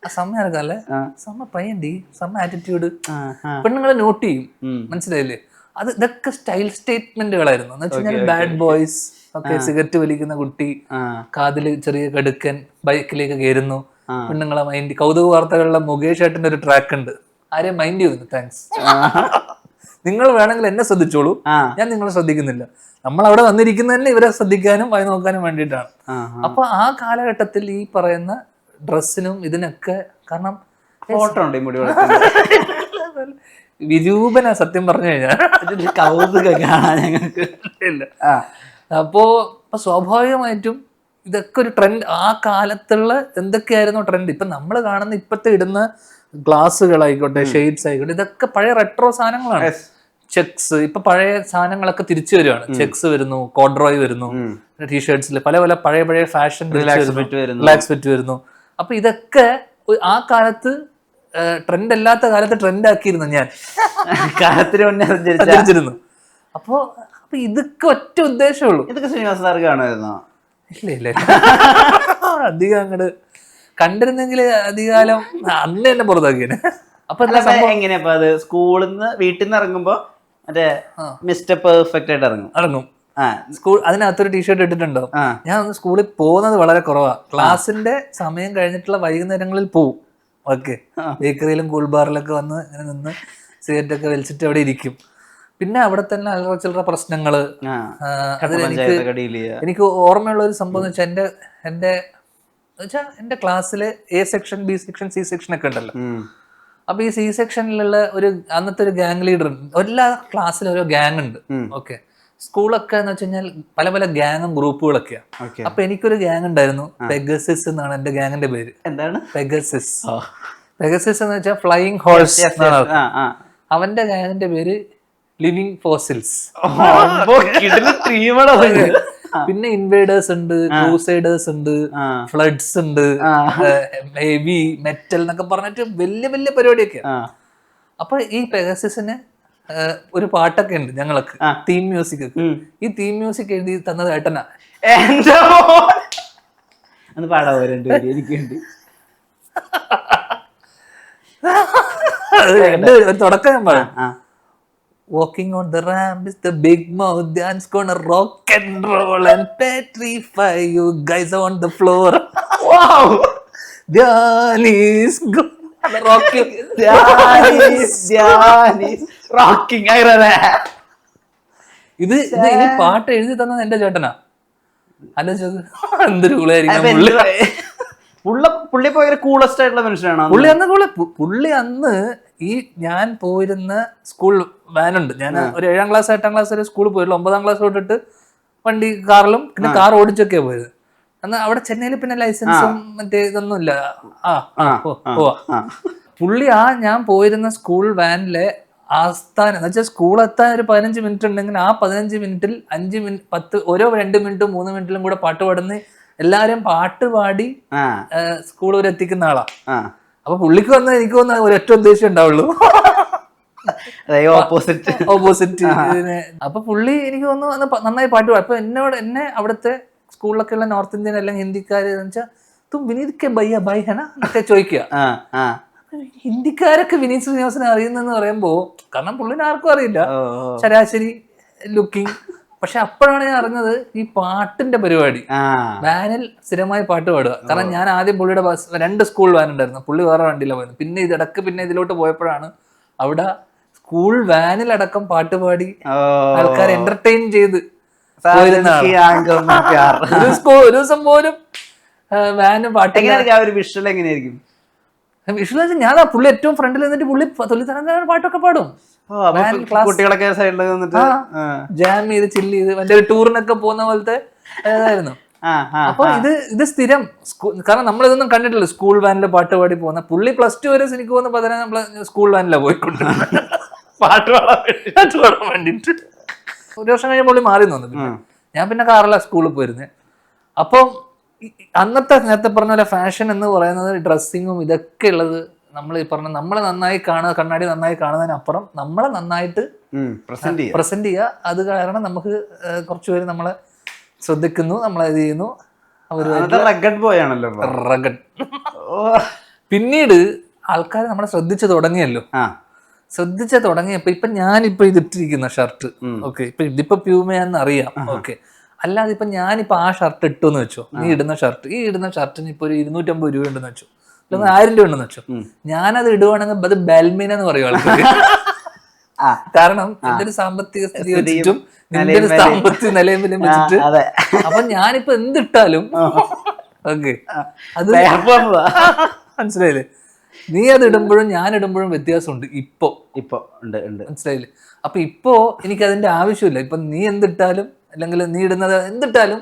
സമയം ഇറക്കാനല്ലേ, സമ പയ്യന്റി, സമ ആറ്റിറ്റ്യൂഡ് പെണ്ണുങ്ങളെ നോട്ട് ചെയ്യും. മനസ്സിലായില്ലേ? ഇതൊക്കെ സ്റ്റൈൽ സ്റ്റേറ്റ്മെന്റുകളായിരുന്നു. എന്ന് വെച്ച് കഴിഞ്ഞാൽ ബാഡ് ബോയ്സ് ഒക്കെ, സിഗരറ്റ് വലിക്കുന്ന കുട്ടി, കാതില് ചെറിയ കടുക്കൻ, ബൈക്കിലേക്ക് കയറുന്നു, പെണ്ണുങ്ങളെ മൈൻഡ്. കൗതുക വാർത്തകളിലെ മുകേഷ് ഏട്ടന്റെ ഒരു ട്രാക്ക് ഉണ്ട്, ആരെയും മൈൻഡ് ചെയ്യുന്നു, താങ്ക്സ്, നിങ്ങൾ വേണമെങ്കിൽ എന്നെ ശ്രദ്ധിച്ചോളൂ, ഞാൻ നിങ്ങളെ ശ്രദ്ധിക്കുന്നില്ല. നമ്മൾ അവിടെ വന്നിരിക്കുന്നത് തന്നെ ഇവരെ ശ്രദ്ധിക്കാനും വായി നോക്കാനും വേണ്ടിയിട്ടാണ്. അപ്പൊ ആ കാലഘട്ടത്തിൽ ഈ പറയുന്ന ഡ്രസ്സിനും ഇതിനൊക്കെ കാരണം ഫോട്ടോ ഉണ്ട് വിരൂപന, സത്യം പറഞ്ഞു കഴിഞ്ഞാൽ കൗതുക കാണാൻ ഞങ്ങൾക്ക് ഇല്ല. അപ്പോ സ്വാഭാവികമായിട്ടും ഇതൊക്കെ ഒരു ട്രെൻഡ്. ആ കാലത്തുള്ള എന്തൊക്കെയായിരുന്നു ട്രെൻഡ്? ഇപ്പൊ നമ്മൾ കാണുന്ന ഇപ്പത്തെ ഇടുന്ന ഗ്ലാസ്സുകളായിക്കോട്ടെ, ഷെയ്ഡ്സ് ആയിക്കോട്ടെ, ഇതൊക്കെ പഴയ റെട്രോ സാധനങ്ങളാണ്. ചെക്സ്, ഇപ്പൊ പഴയ സാധനങ്ങളൊക്കെ തിരിച്ചു വരുവാണ്. ചെക്സ് വരുന്നു, കോഡ്രോയ് വരുന്നു, ടീഷർട്സിൽ പല പല പഴയ ഫാഷൻ, റിലാക്സ് ഫിറ്റ് വരുന്നു. അപ്പൊ ഇതൊക്കെ ആ കാലത്ത് ട്രെൻഡ് അല്ലാത്ത കാലത്ത് ട്രെൻഡ് ആക്കിയിരുന്നു ഞാൻ, കാലത്തിന് മുന്നേ സഞ്ചരിച്ചിരുന്നു. അപ്പൊ ഇതൊക്കെ ഒറ്റ ഉദ്ദേശമുള്ളൂ. ഇതൊക്കെ ശ്രീനിവാസ സാർ കാണുമായിരുന്നോ? ഇല്ല അധികം അങ്ങോട്ട് കണ്ടിരുന്നെങ്കിൽ അധികാലം അന്ന് തന്നെ പുറത്താക്കിയാണ്. അപ്പൊ എങ്ങനെയാ അത് സ്കൂളിൽ നിന്ന് വീട്ടിൽ നിന്ന് ഇറങ്ങുമ്പോ മറ്റേ മിസ്റ്റർ പെർഫെക്റ്റ് ആയിട്ട് ഇറങ്ങും. സ്കൂൾ അതിനകത്തൊരു ടീഷർട്ട് ഇട്ടിട്ടുണ്ടോ? ഞാൻ ഒന്ന് സ്കൂളിൽ പോകുന്നത് വളരെ കുറവാ. ക്ലാസ്സിന്റെ സമയം കഴിഞ്ഞിട്ടുള്ള വൈകുന്നേരങ്ങളിൽ പോവും. ഓക്കെ, ബേക്കറിയിലും കൂൾ ബാറിലൊക്കെ വന്ന് ഇങ്ങനെ നിന്ന് സിഗരറ്റ് ഒക്കെ വലിച്ചിട്ട് അവിടെ ഇരിക്കും. പിന്നെ അവിടെ തന്നെ അല്ലറ ചില്ലറ പ്രശ്നങ്ങള്. അതിൽ എനിക്ക് ഓർമ്മയുള്ള ഒരു സംഭവം എന്ന് വെച്ചാൽ എന്റെ ക്ലാസ്സില് A section, B section, C section ഒക്കെ ഉണ്ടല്ലോ. അപ്പൊ ഈ സി സെക്ഷനിലുള്ള അന്നത്തെ ഒരു ഗ്യാങ് ലീഡർ ഉണ്ട്. എല്ലാ ക്ലാസ്സിലും ഓരോ ഗ്യാങ് ഉണ്ട്. ഓക്കെ, സ്കൂളൊക്കെ എന്ന് വെച്ച് കഴിഞ്ഞാൽ പല പല ഗ്യാങ്ങും ഗ്രൂപ്പുകളൊക്കെയാ. അപ്പൊ എനിക്കൊരു ഗ്യാങ് ഉണ്ടായിരുന്നു, പെഗസിസ് എന്നാണ് എന്റെ ഗ്യാങ്ങിന്റെ പേര്. എന്താണ് പെഗസിസ്? പെഗസിസ് എന്ന് വെച്ചാൽ ഫ്ലൈയിങ് ഹോഴ്സ് എന്നാണ്. അവന്റെ ഗ്യാങ്ങിന്റെ പേര് ലിവിങ് ഫോസിൽസ്. പിന്നെ ഇൻവേഡേഴ്സ് ഉണ്ട്, ക്രൂസൈഡേഴ്സ് ഉണ്ട്, ഫ്ലഡ്സ് ഉണ്ട്, ഹെവി മെറ്റൽ എന്നൊക്കെ പറഞ്ഞിട്ട് വലിയ വലിയ പരിപാടിയൊക്കെയാ. അപ്പൊ ഈ പെഗസിസിന് ഒരു പാട്ടൊക്കെ ഉണ്ട് ഞങ്ങൾക്ക്, തീം മ്യൂസിക് ഒക്കെ. ഈ തീം മ്യൂസിക് എഴുതി തന്നത് ഏട്ടനാ. ഒരു തുടക്കം ഞാൻ പറയാം. Walking on the ramp is the big mouth dance gonna rock and roll and petrify you guys on the floor. Wow! Dhyan is gonna rock you. Dhyan is rocking. ഇത് ഈ പാട്ട് എഴുതി തന്നത് എന്റെ ചേട്ടനാ. ആലോചിച്ചത് എന്തൊരു കൂളായിരിക്കും. പുള്ളി ഭയങ്കര കൂളസ്റ്റ് ആയിട്ടുള്ള മനുഷ്യനാണ്. പുള്ളി അന്ന് ഈ ഞാൻ പോയിരുന്ന സ്കൂൾ വാനുണ്ട്. ഞാൻ ഒരു 7ാം ക്ലാസ് 8ാം ക്ലാസ് വരെ സ്കൂളിൽ പോയിട്ടുള്ളൂ. 9ാം ക്ലാസ് തൊട്ടിട്ട് വണ്ടി കാറിലും പിന്നെ കാർ ഓടിച്ചൊക്കെയാ പോയത്. എന്നാൽ അവിടെ ചെന്നൈയിൽ പിന്നെ ലൈസൻസും മറ്റേ ഇതൊന്നും ഇല്ല. പുള്ളി ഞാൻ പോയിരുന്ന സ്കൂൾ വാനിലെ ആസ്ഥാനം എന്ന് വെച്ചാൽ സ്കൂൾ എത്താൻ ഒരു 15 മിനിറ്റ് ഉണ്ടെങ്കിൽ ആ 15 മിനിറ്റിൽ 5 മിനിറ്റ് 10 ഓരോ 2 മിനിറ്റും 3 മിനിറ്റിലും കൂടെ പാട്ട് പാടുന്ന എല്ലാരും പാട്ട് പാടി സ്കൂൾ വരെ എത്തിക്കുന്ന ആളാ. അപ്പൊ പുള്ളിക്ക് വന്ന എനിക്ക് വന്ന ഒരൊറ്റ ഉദ്ദേശം ഉണ്ടാവുള്ളൂ, ഓപ്പോസിറ്റ്. അപ്പൊ പുള്ളി എനിക്ക് വന്ന് നന്നായി പാട്ട് പാടും. അപ്പൊ എന്നെ അവിടുത്തെ സ്കൂളിലൊക്കെ ഉള്ള നോർത്ത് ഇന്ത്യൻ അല്ലെങ്കിൽ ഹിന്ദിക്കാര് എന്ന് വെച്ചാൽ തും വിനീത് കെ ഭയ്യ ഭായ് ഹന എന്നൊക്കെ ചോദിക്കുക. ഹിന്ദിക്കാരൊക്കെ വിനീത് ശ്രീനിവാസനെ അറിയുന്നെന്ന് പറയുമ്പോ, കാരണം പുള്ളിനെ ആർക്കും അറിയില്ല, ശരാശരി ലുക്കിംഗ്. പക്ഷെ അപ്പോഴാണ് ഞാൻ അറിഞ്ഞത് ഈ പാട്ടിന്റെ പരിപാടി. വാനിൽ സ്ഥിരമായി പാട്ട് പാടുക. കാരണം ഞാൻ ആദ്യം പുള്ളിയുടെ 2 സ്കൂൾ വാൻ ഉണ്ടായിരുന്നു, പുള്ളി വേറെ വണ്ടിയിലാണ് പോയത്. പിന്നെ പിന്നെ ഇതിലോട്ട് പോയപ്പോഴാണ് അവിടെ സ്കൂൾ വാനിലടക്കം പാട്ട് പാടി ആൾക്കാരെ എന്റർടൈൻ ചെയ്ത് പോയിരുന്ന ആളാ. ഒരു ദിവസം പോലും വാന് പാട്ട് ഒരു വിഷ്വൽ എങ്ങനെയായിരിക്കും? വിഷ്വൽ ഞാൻ പുള്ളി ഏറ്റവും ഫ്രണ്ടിൽ നിന്നിട്ട് പുള്ളി തൊല്ലിത്തരം പാട്ടൊക്കെ പാടും. കുട്ടികളൊക്കെ സൈഡിൽ നിന്നിട്ട് ജാം ചെയ്ത് ചില്ല് ചെയ്ത് മറ്റേ ടൂറിനൊക്കെ പോകുന്ന പോലത്തെ അതായിരുന്നു. അപ്പൊ ഇത് സ്ഥിരം കാരണം നമ്മളിതൊന്നും കണ്ടിട്ടില്ല. സ്കൂൾ വാനില് പാട്ട് പാടി പോകുന്ന പുള്ളി +2 വരെ എനിക്ക് പോകുന്ന 10 സ്കൂൾ വാനിലാണ് പോയിക്കൊണ്ട് പാട്ട് പാടാൻ വേണ്ടിട്ട്. ഒരു വർഷം കഴിഞ്ഞ പുള്ളി മാറി തോന്നുന്നു. ഞാൻ പിന്നെ കാറില സ്കൂളിൽ പോയിരുന്നേ. അപ്പം നേരത്തെ പറഞ്ഞ പോലെ ഫാഷൻ എന്ന് പറയുന്നത് ഡ്രസ്സിങ്ങും ഇതൊക്കെ ഉള്ളത് നമ്മൾ ഈ പറഞ്ഞ നമ്മളെ നന്നായി കാണുക, കണ്ണാടി നന്നായി കാണുന്നതിനപ്പുറം നമ്മളെ നന്നായിട്ട് പ്രസന്റ് ചെയ്യുക. അത് കാരണം നമുക്ക് കുറച്ച് പേര് നമ്മളെ ശ്രദ്ധിക്കുന്നു, നമ്മളെ ഇത് ചെയ്യുന്നു. റഗഡ്. പിന്നീട് ആൾക്കാർ നമ്മളെ ശ്രദ്ധിച്ചു തുടങ്ങിയല്ലോ. ശ്രദ്ധിച്ചു തുടങ്ങിയപ്പോ ഇപ്പൊ ഞാനിപ്പോ ഇതിട്ടിരിക്കുന്ന ഷർട്ട് ഓക്കെ, ഇതിപ്പോ പ്യൂമയാന്ന് അറിയാം ഓക്കെ. അല്ലാതെ ഇപ്പൊ ഞാനിപ്പോ ആ ഷർട്ട് ഇട്ടു എന്ന് വെച്ചോ, ഈ ഇടുന്ന ഷർട്ടിന് ഇപ്പൊ ഒരു 250 രൂപ ഉണ്ടെന്ന് വെച്ചോ, അല്ലെങ്കിൽ 1000 രൂപ ഉണ്ടെന്ന് വെച്ചോ, ഞാനത് ഇടുവാണെങ്കിൽ അത് ബെൽമീന എന്ന് പറയും ആൾക്കാർ. കാരണം എന്റെ ഒരു സാമ്പത്തിക സ്ഥിതി വെച്ചിട്ടും നിന്റെ ഒരു സാമ്പത്തിക നിലയും വെച്ചിട്ട് അപ്പൊ ഞാനിപ്പോ എന്തിട്ടാലും ഓക്കെ അത് മനസ്സിലായില്ലേ? നീ അത് ഇടുമ്പോഴും ഞാൻ ഇടുമ്പോഴും വ്യത്യാസമുണ്ട്. ഇപ്പൊ മനസ്സിലായില്ലേ? അപ്പൊ ഇപ്പോ എനിക്ക് അതിന്റെ ആവശ്യമില്ല. ഇപ്പൊ നീ എന്തിട്ടാലും അല്ലെങ്കിൽ നീ ഇടുന്നത് എന്തിട്ടാലും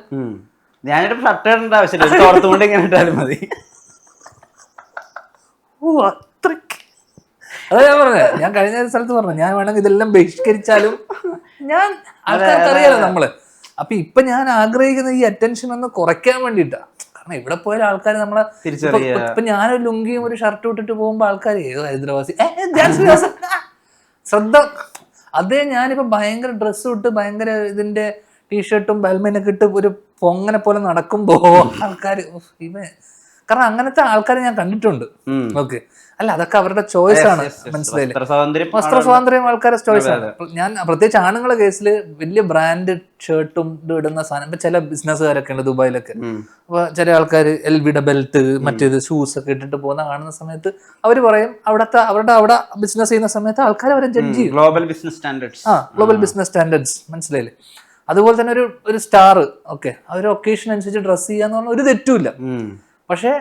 ഞാനിട്ട് ഷർട്ട് ഇടേണ്ട ആവശ്യമില്ല, തോർത്തുകൊണ്ട് ഇങ്ങനെ ഇട്ടാലും മതി. അത്രയ്ക്ക് അതാ ഞാൻ പറഞ്ഞത്. ഞാൻ കഴിഞ്ഞ സ്ഥലത്ത് പറഞ്ഞു ഞാൻ വേണമെങ്കിൽ ഇതെല്ലാം ബഹിഷ്കരിച്ചാലും ഞാൻ ആൾക്കാർക്ക് അറിയാലോ നമ്മള്. അപ്പൊ ഇപ്പൊ ഞാൻ ആഗ്രഹിക്കുന്ന ഈ അറ്റൻഷൻ ഒന്ന് കുറയ്ക്കാൻ വേണ്ടിട്ടാ. കാരണം ഇവിടെ പോയാൽ ആൾക്കാർ നമ്മളെ ഇപ്പൊ ഞാനൊരു ലുങ്കിയും ഒരു ഷർട്ടും ഇട്ടിട്ട് പോകുമ്പോ ആൾക്കാർ ഏതോ ഹൈദരാബാദി ശ്രദ്ധ. അതേ ഞാനിപ്പോ ഭയങ്കര ഡ്രസ്സും ഇട്ട് ഭയങ്കര ഇതിന്റെ ടീഷർട്ടും ബെൽമെനൊക്കെ ഇട്ട് ഒരു പൊങ്ങനെ പോലെ നടക്കുമ്പോ ആൾക്കാർ കാരണം അങ്ങനത്തെ ആൾക്കാരെ ഞാൻ കണ്ടിട്ടുണ്ട് ഓക്കെ. അല്ല അതൊക്കെ അവരുടെ ചോയ്സ് ആണ്, മനസ്സിലായില്ലേ? വസ്ത്ര സ്വാതന്ത്ര്യം ആൾക്കാരുടെ ചോയ്സ് ആണ്. ഞാൻ പ്രത്യേകിച്ച് ആണുങ്ങളുടെ കേസിൽ വലിയ ബ്രാൻഡ് ഷർട്ടും ഇടുന്ന സാധനം ഇപ്പൊ ചില ബിസിനസ്സുകാരൊക്കെ ഉണ്ട് ദുബായിലൊക്കെ. അപ്പൊ ചില ആൾക്കാർ എൽവിയുടെ ബെൽറ്റ് മറ്റേത് ഷൂസ് ഒക്കെ ഇട്ടിട്ട് പോകുന്ന കാണുന്ന സമയത്ത് അവര് പറയും അവിടെ ബിസിനസ് ചെയ്യുന്ന സമയത്ത് ആൾക്കാർ അവരെ ജഡ്ജ് ചെയ്യും. ഗ്ലോബൽ ബിസിനസ് സ്റ്റാൻഡേർഡ്സ് മനസ്സിലായില്ലേ? അതുപോലെ തന്നെ ഒരു സ്റ്റാർ ഓക്കെ, ആ ഒരു ഒക്കേഷൻ അനുസരിച്ച് ഡ്രസ് ചെയ്യാന്ന് പറഞ്ഞാൽ ഒരു തെറ്റുമില്ല. പക്ഷെ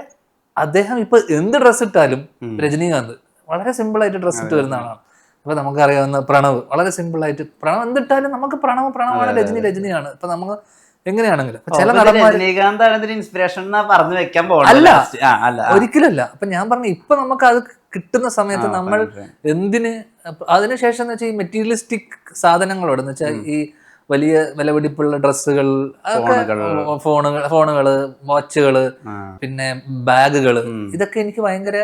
അദ്ദേഹം ഇപ്പൊ എന്ത് ഡ്രസ് ഇട്ടാലും രജനീകാന്ത് വളരെ സിമ്പിൾ ആയിട്ട് ഡ്രസ് ഇട്ട് വരുന്ന ആളാണ്. ഇപ്പൊ നമുക്കറിയാവുന്ന പ്രണവ് വളരെ സിമ്പിൾ ആയിട്ട് പ്രണവ് എന്തിട്ടാലും നമുക്ക് പ്രണവാണ്, രജനിയാണ്. ഇപ്പൊ നമുക്ക് എങ്ങനെയാണെങ്കിലും ചില നടന്മാര് അല്ല ഒരിക്കലല്ല. അപ്പൊ ഞാൻ പറഞ്ഞു ഇപ്പൊ നമുക്ക് അത് കിട്ടുന്ന സമയത്ത് നമ്മൾ എന്തിന് അതിനുശേഷം എന്ന് വെച്ചാൽ ഈ മെറ്റീരിയലിസ്റ്റിക് സാധനങ്ങളോട് എന്ന് വെച്ചാൽ ഈ വലിയ വിലപിടിപ്പുള്ള ഡ്രസ്സുകൾ, ഫോണുകള്, വാച്ചുകള്, പിന്നെ ബാഗുകള്, ഇതൊക്കെ എനിക്ക് ഭയങ്കര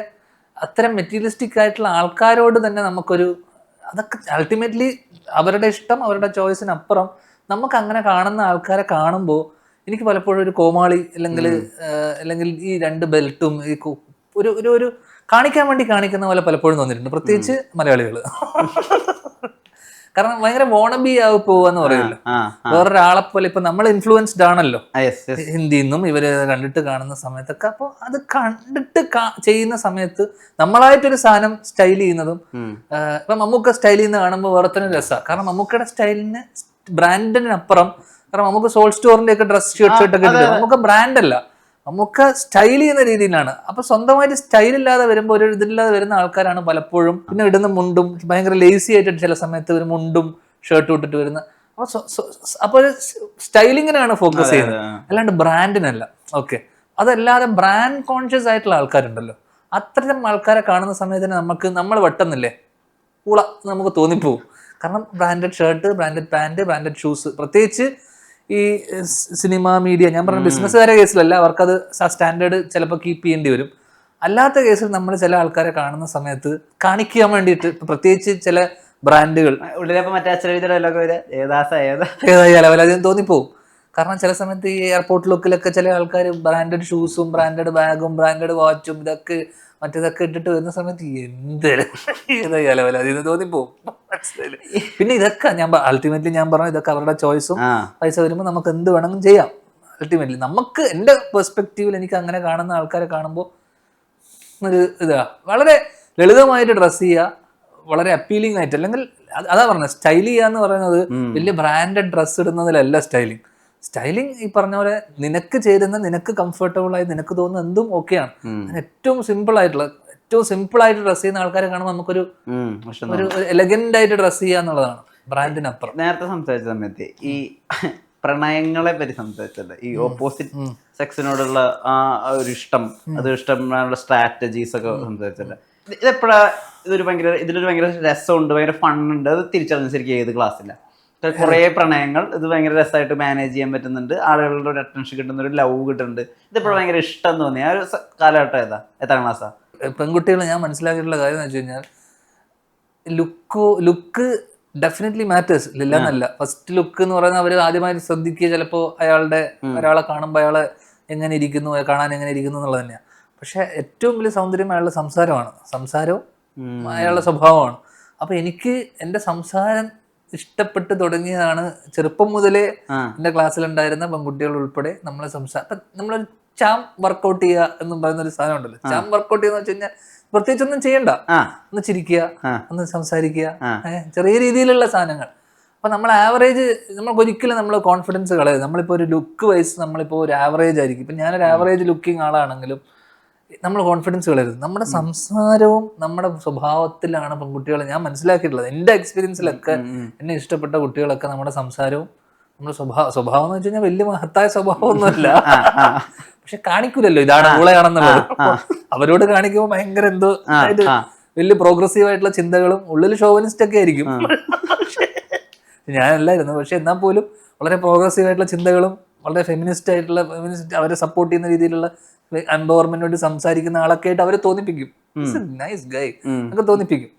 അത്തരം മെറ്റീരിയലിസ്റ്റിക് ആയിട്ടുള്ള ആൾക്കാരോട് തന്നെ നമുക്കൊരു അതൊക്കെ അൾട്ടിമേറ്റ്ലി അവരുടെ ഇഷ്ടം അവരുടെ ചോയ്സിനപ്പുറം നമുക്ക് അങ്ങനെ കാണുന്ന ആൾക്കാരെ കാണുമ്പോൾ എനിക്ക് പലപ്പോഴും ഒരു കോമാളി അല്ലെങ്കിൽ ഈ 2 ബെൽറ്റും ഈ ഒരു കാണിക്കാൻ വേണ്ടി കാണിക്കുന്ന പോലെ പലപ്പോഴും തോന്നിയിട്ടുണ്ട്, പ്രത്യേകിച്ച് മലയാളികള്. കാരണം ഭയങ്കര വോണബി ആയി പോവാന്ന് പറയില്ല. വേറൊരാളെ പോലെ ഇപ്പൊ നമ്മൾ ഇൻഫ്ലുവൻസ്ഡ് ആണല്ലോ ഹിന്ദിന്നും ഇവര് കണ്ടിട്ട് കാണുന്ന സമയത്തൊക്കെ. അപ്പൊ അത് കണ്ടിട്ട് ചെയ്യുന്ന സമയത്ത് നമ്മളായിട്ടൊരു സാധനം സ്റ്റൈൽ ചെയ്യുന്നതും ഇപ്പൊ മമ്മൂക്ക സ്റ്റൈൽ ചെയ്യുന്ന കാണുമ്പോൾ വേറെ തന്നെ രസമാണ്. കാരണം മമ്മൂക്കയുടെ സ്റ്റൈലിന് ബ്രാൻഡിനപ്പുറം, കാരണം നമുക്ക് സോൾ സ്റ്റോറിന്റെ ഒക്കെ ഡ്രസ് ഷർട്ടൊക്കെ ഇട്ടിട്ട് നമുക്ക് ബ്രാൻഡ് അല്ല, നമുക്ക് സ്റ്റൈൽ ചെയ്യുന്ന രീതിയിലാണ്. അപ്പൊ സ്വന്തമായിട്ട് സ്റ്റൈൽ ഇല്ലാതെ വരുമ്പോൾ ഒരു ഇതില്ലാതെ വരുന്ന ആൾക്കാരാണ് പലപ്പോഴും. പിന്നെ ഇടുന്ന മുണ്ടും ഭയങ്കര ലേസി ആയിട്ട് ചില സമയത്ത് ഒരു മുണ്ടും ഷർട്ടും ഇട്ടിട്ട് വരുന്ന. അപ്പൊ ഒരു സ്റ്റൈലിങ്ങിനാണ് ഫോക്കസ് ചെയ്യുന്നത്, അല്ലാണ്ട് ബ്രാൻഡിനല്ല ഓക്കെ. അതല്ലാതെ ബ്രാൻഡ് കോൺഷ്യസ് ആയിട്ടുള്ള ആൾക്കാരുണ്ടല്ലോ, അത്തരം ആൾക്കാരെ കാണുന്ന സമയത്ത് നമ്മൾ വെട്ടുന്നില്ലേ കൂള നമുക്ക് തോന്നിപ്പോവും. കാരണം branded shirt, branded pant, branded shoes, പ്രത്യേകിച്ച് ഈ സിനിമ മീഡിയ, ഞാൻ പറഞ്ഞ ബിസിനസ്സുകാരെ കേസിലല്ല, അവർക്കത് സ്റ്റാൻഡേർഡ് ചിലപ്പോൾ കീപ്പ് ചെയ്യേണ്ടി വരും. അല്ലാത്ത കേസിൽ നമ്മൾ ചില ആൾക്കാരെ കാണുന്ന സമയത്ത് കാണിക്കാൻ വേണ്ടിയിട്ട് പ്രത്യേകിച്ച് ചില ബ്രാൻഡുകൾ ഏതായാലും തോന്നിപ്പോവും. കാരണം ചില സമയത്ത് ഈ എയർപോർട്ട് ലുക്കിലൊക്കെ ചില ആൾക്കാർ ബ്രാൻഡഡ് ഷൂസും ബ്രാൻഡഡ് ബാഗും ബ്രാൻഡഡ് വാച്ചും ഇതൊക്കെ മറ്റേതൊക്കെ ഇട്ടിട്ട് വരുന്ന സമയത്ത് ഏതായാലും അതിന് തോന്നിപ്പോവും. പിന്നെ ഇതൊക്കെ അൾട്ടിമേറ്റ്ലി ഞാൻ പറഞ്ഞു ഇതൊക്കെ അവരുടെ ചോയ്സും. പൈസ വരുമ്പോൾ നമുക്ക് എന്ത് വേണമെങ്കിലും ചെയ്യാം. അൾട്ടിമേറ്റ്ലി നമുക്ക് എൻ്റെ പെർസ്പെക്റ്റീവിൽ എനിക്ക് അങ്ങനെ കാണുന്ന ആൾക്കാരെ കാണുമ്പോൾ ഒരു വളരെ ലളിതമായിട്ട് ഡ്രസ്സ് ചെയ്യുക, വളരെ അപ്പീലിംഗ് ആയിട്ട്, അല്ലെങ്കിൽ അതാ പറഞ്ഞത് സ്റ്റൈൽ ചെയ്യാന്ന് പറയുന്നത് വലിയ ബ്രാൻഡഡ് ഡ്രസ്സ് ഇടുന്നതിലല്ല സ്റ്റൈലിംഗ്. സ്റ്റൈലിംഗ് ഈ പറഞ്ഞ പോലെ നിനക്ക് ചേരുന്ന, നിനക്ക് കംഫർട്ടബിൾ ആയി നിനക്ക് തോന്നുന്ന എന്തും ഓക്കെയാണ്. ഏറ്റവും സിമ്പിൾ ആയിട്ട് ഡ്രസ്സ് ചെയ്യുന്ന ആൾക്കാരെ കാണുമ്പോൾ നമുക്കൊരു എലഗന്റ് ആയിട്ട് ഡ്രസ്സ് ചെയ്യുക എന്നുള്ളതാണ് ബ്രാൻഡിനപ്പുറം. നേരത്തെ സംസാരിച്ച സമയത്ത് ഈ പ്രണയങ്ങളെ പറ്റി സംസാരിച്ചല്ലേ, ഈ ഓപ്പോസിറ്റ് സെക്സിനോടുള്ള ആ ഒരു ഇഷ്ടം, അത് ഇഷ്ടപ്പെടാനുള്ള സ്ട്രാറ്റജീസ് ഒക്കെ സംസാരിച്ചല്ലേ. ഇതെപ്പോഴാ ഇതിലൊരു ഭയങ്കര രസമുണ്ട്, ഭയങ്കര ഫണ്ണുണ്ട്, അത് തിരിച്ചറിഞ്ഞ ശരിക്കും ഏത് ക്ലാസ്സില്ല? കുറേ പ്രണയങ്ങൾ ഇത് ഭയങ്കര രസമായിട്ട് മാനേജ് ചെയ്യാൻ പറ്റുന്നുണ്ട്, ആളുകളുടെ ഒരു അറ്റൻഷൻ കിട്ടുന്ന ഒരു ലവ് കിട്ടുന്നുണ്ട്, ഇതിപ്പോഴും ഭയങ്കര ഇഷ്ടം തോന്നി ആ ഒരു കാലഘട്ടം ഏതാ? എത്രാം ക്ലാസ്സാ? പെൺകുട്ടികൾ ഞാൻ മനസ്സിലാക്കിയിട്ടുള്ള കാര്യം എന്ന് വെച്ച് കഴിഞ്ഞാൽ ലുക്ക് ഡെഫിനറ്റ്ലി മാറ്റേഴ്സ് ഇല്ലെന്നല്ല. ഫസ്റ്റ് ലുക്ക് എന്ന് പറയുന്നത് അവർ ആദ്യമായി ശ്രദ്ധിക്കുക ചിലപ്പോൾ ഒരാളെ കാണുമ്പോൾ അയാളെ എങ്ങനെ ഇരിക്കുന്നു, കാണാൻ എങ്ങനെ ഇരിക്കുന്നു എന്നുള്ളത് തന്നെയാണ്. പക്ഷെ ഏറ്റവും വലിയ സൗന്ദര്യം അയാളുടെ സംസാരവും അയാളുടെ സ്വഭാവമാണ്. അപ്പൊ എനിക്ക് എൻ്റെ സംസാരം ഇഷ്ടപ്പെട്ട് തുടങ്ങിയതാണ് ചെറുപ്പം മുതലേ. എൻ്റെ ക്ലാസ്സിലുണ്ടായിരുന്ന പെൺകുട്ടികൾ ഉൾപ്പെടെ നമ്മളൊരു ചാം വർക്കൗട്ട് ചെയ്യുക എന്ന് പറയുന്ന ഒരു സാധനം ഉണ്ടല്ലോ. ചാം വർക്കൗട്ട് ചെയ്യുന്ന വെച്ച് കഴിഞ്ഞാൽ പ്രത്യേകിച്ച് ഒന്നും ചെയ്യണ്ട, ഒന്ന് ചിരിക്കുക, ഒന്ന് സംസാരിക്കുക, ചെറിയ രീതിയിലുള്ള സാധനങ്ങൾ. അപ്പൊ നമ്മൾക്ക് ഒരിക്കലും നമ്മൾ കോൺഫിഡൻസ് കളയുക. നമ്മളിപ്പോ ഒരു ലുക്ക് വൈസ് നമ്മളിപ്പോ ഒരു ആവറേജ് ആയിരിക്കും. ഇപ്പൊ ഞാനൊരു ആവറേജ് ലുക്കിംഗ് ആളാണെങ്കിലും നമ്മൾ കോൺഫിഡൻസ് കളയരുത്. നമ്മുടെ സംസാരവും നമ്മുടെ സ്വഭാവത്തിലാണ് പെൺകുട്ടികൾ ഞാൻ മനസ്സിലാക്കിയിട്ടുള്ളത്. എൻ്റെ എക്സ്പീരിയൻസിലൊക്കെ എന്നെ ഇഷ്ടപ്പെട്ട കുട്ടികളൊക്കെ നമ്മുടെ സംസാരവും നമ്മുടെ സ്വഭാവം എന്ന് വെച്ച് കഴിഞ്ഞാൽ വലിയ മഹത്തായ സ്വഭാവമൊന്നുമല്ല, പക്ഷെ കാണിക്കൂലല്ലോ ഇതാണ് ഊളയാണെന്നുള്ളത്. അവരോട് കാണിക്കുമ്പോൾ ഭയങ്കര എന്തോ വലിയ പ്രോഗ്രസീവ് ആയിട്ടുള്ള ചിന്തകളും ഉള്ളിൽ ഷോവനിസ്റ്റ് ഒക്കെ ആയിരിക്കും. ഞാനല്ലായിരുന്നു, പക്ഷെ എന്നാൽ പോലും വളരെ പ്രോഗ്രസീവ് ആയിട്ടുള്ള ചിന്തകളും വളരെ ഫെമിനിസ്റ്റ് അവരെ സപ്പോർട്ട് ചെയ്യുന്ന രീതിയിലുള്ള എംപവർമെന്റിനോട് സംസാരിക്കുന്ന ആളൊക്കെ ആയിട്ട് അവരെ തോന്നിപ്പിക്കും. നൈസ് ഗൈ ഒക്കെ തോന്നിപ്പിക്കും.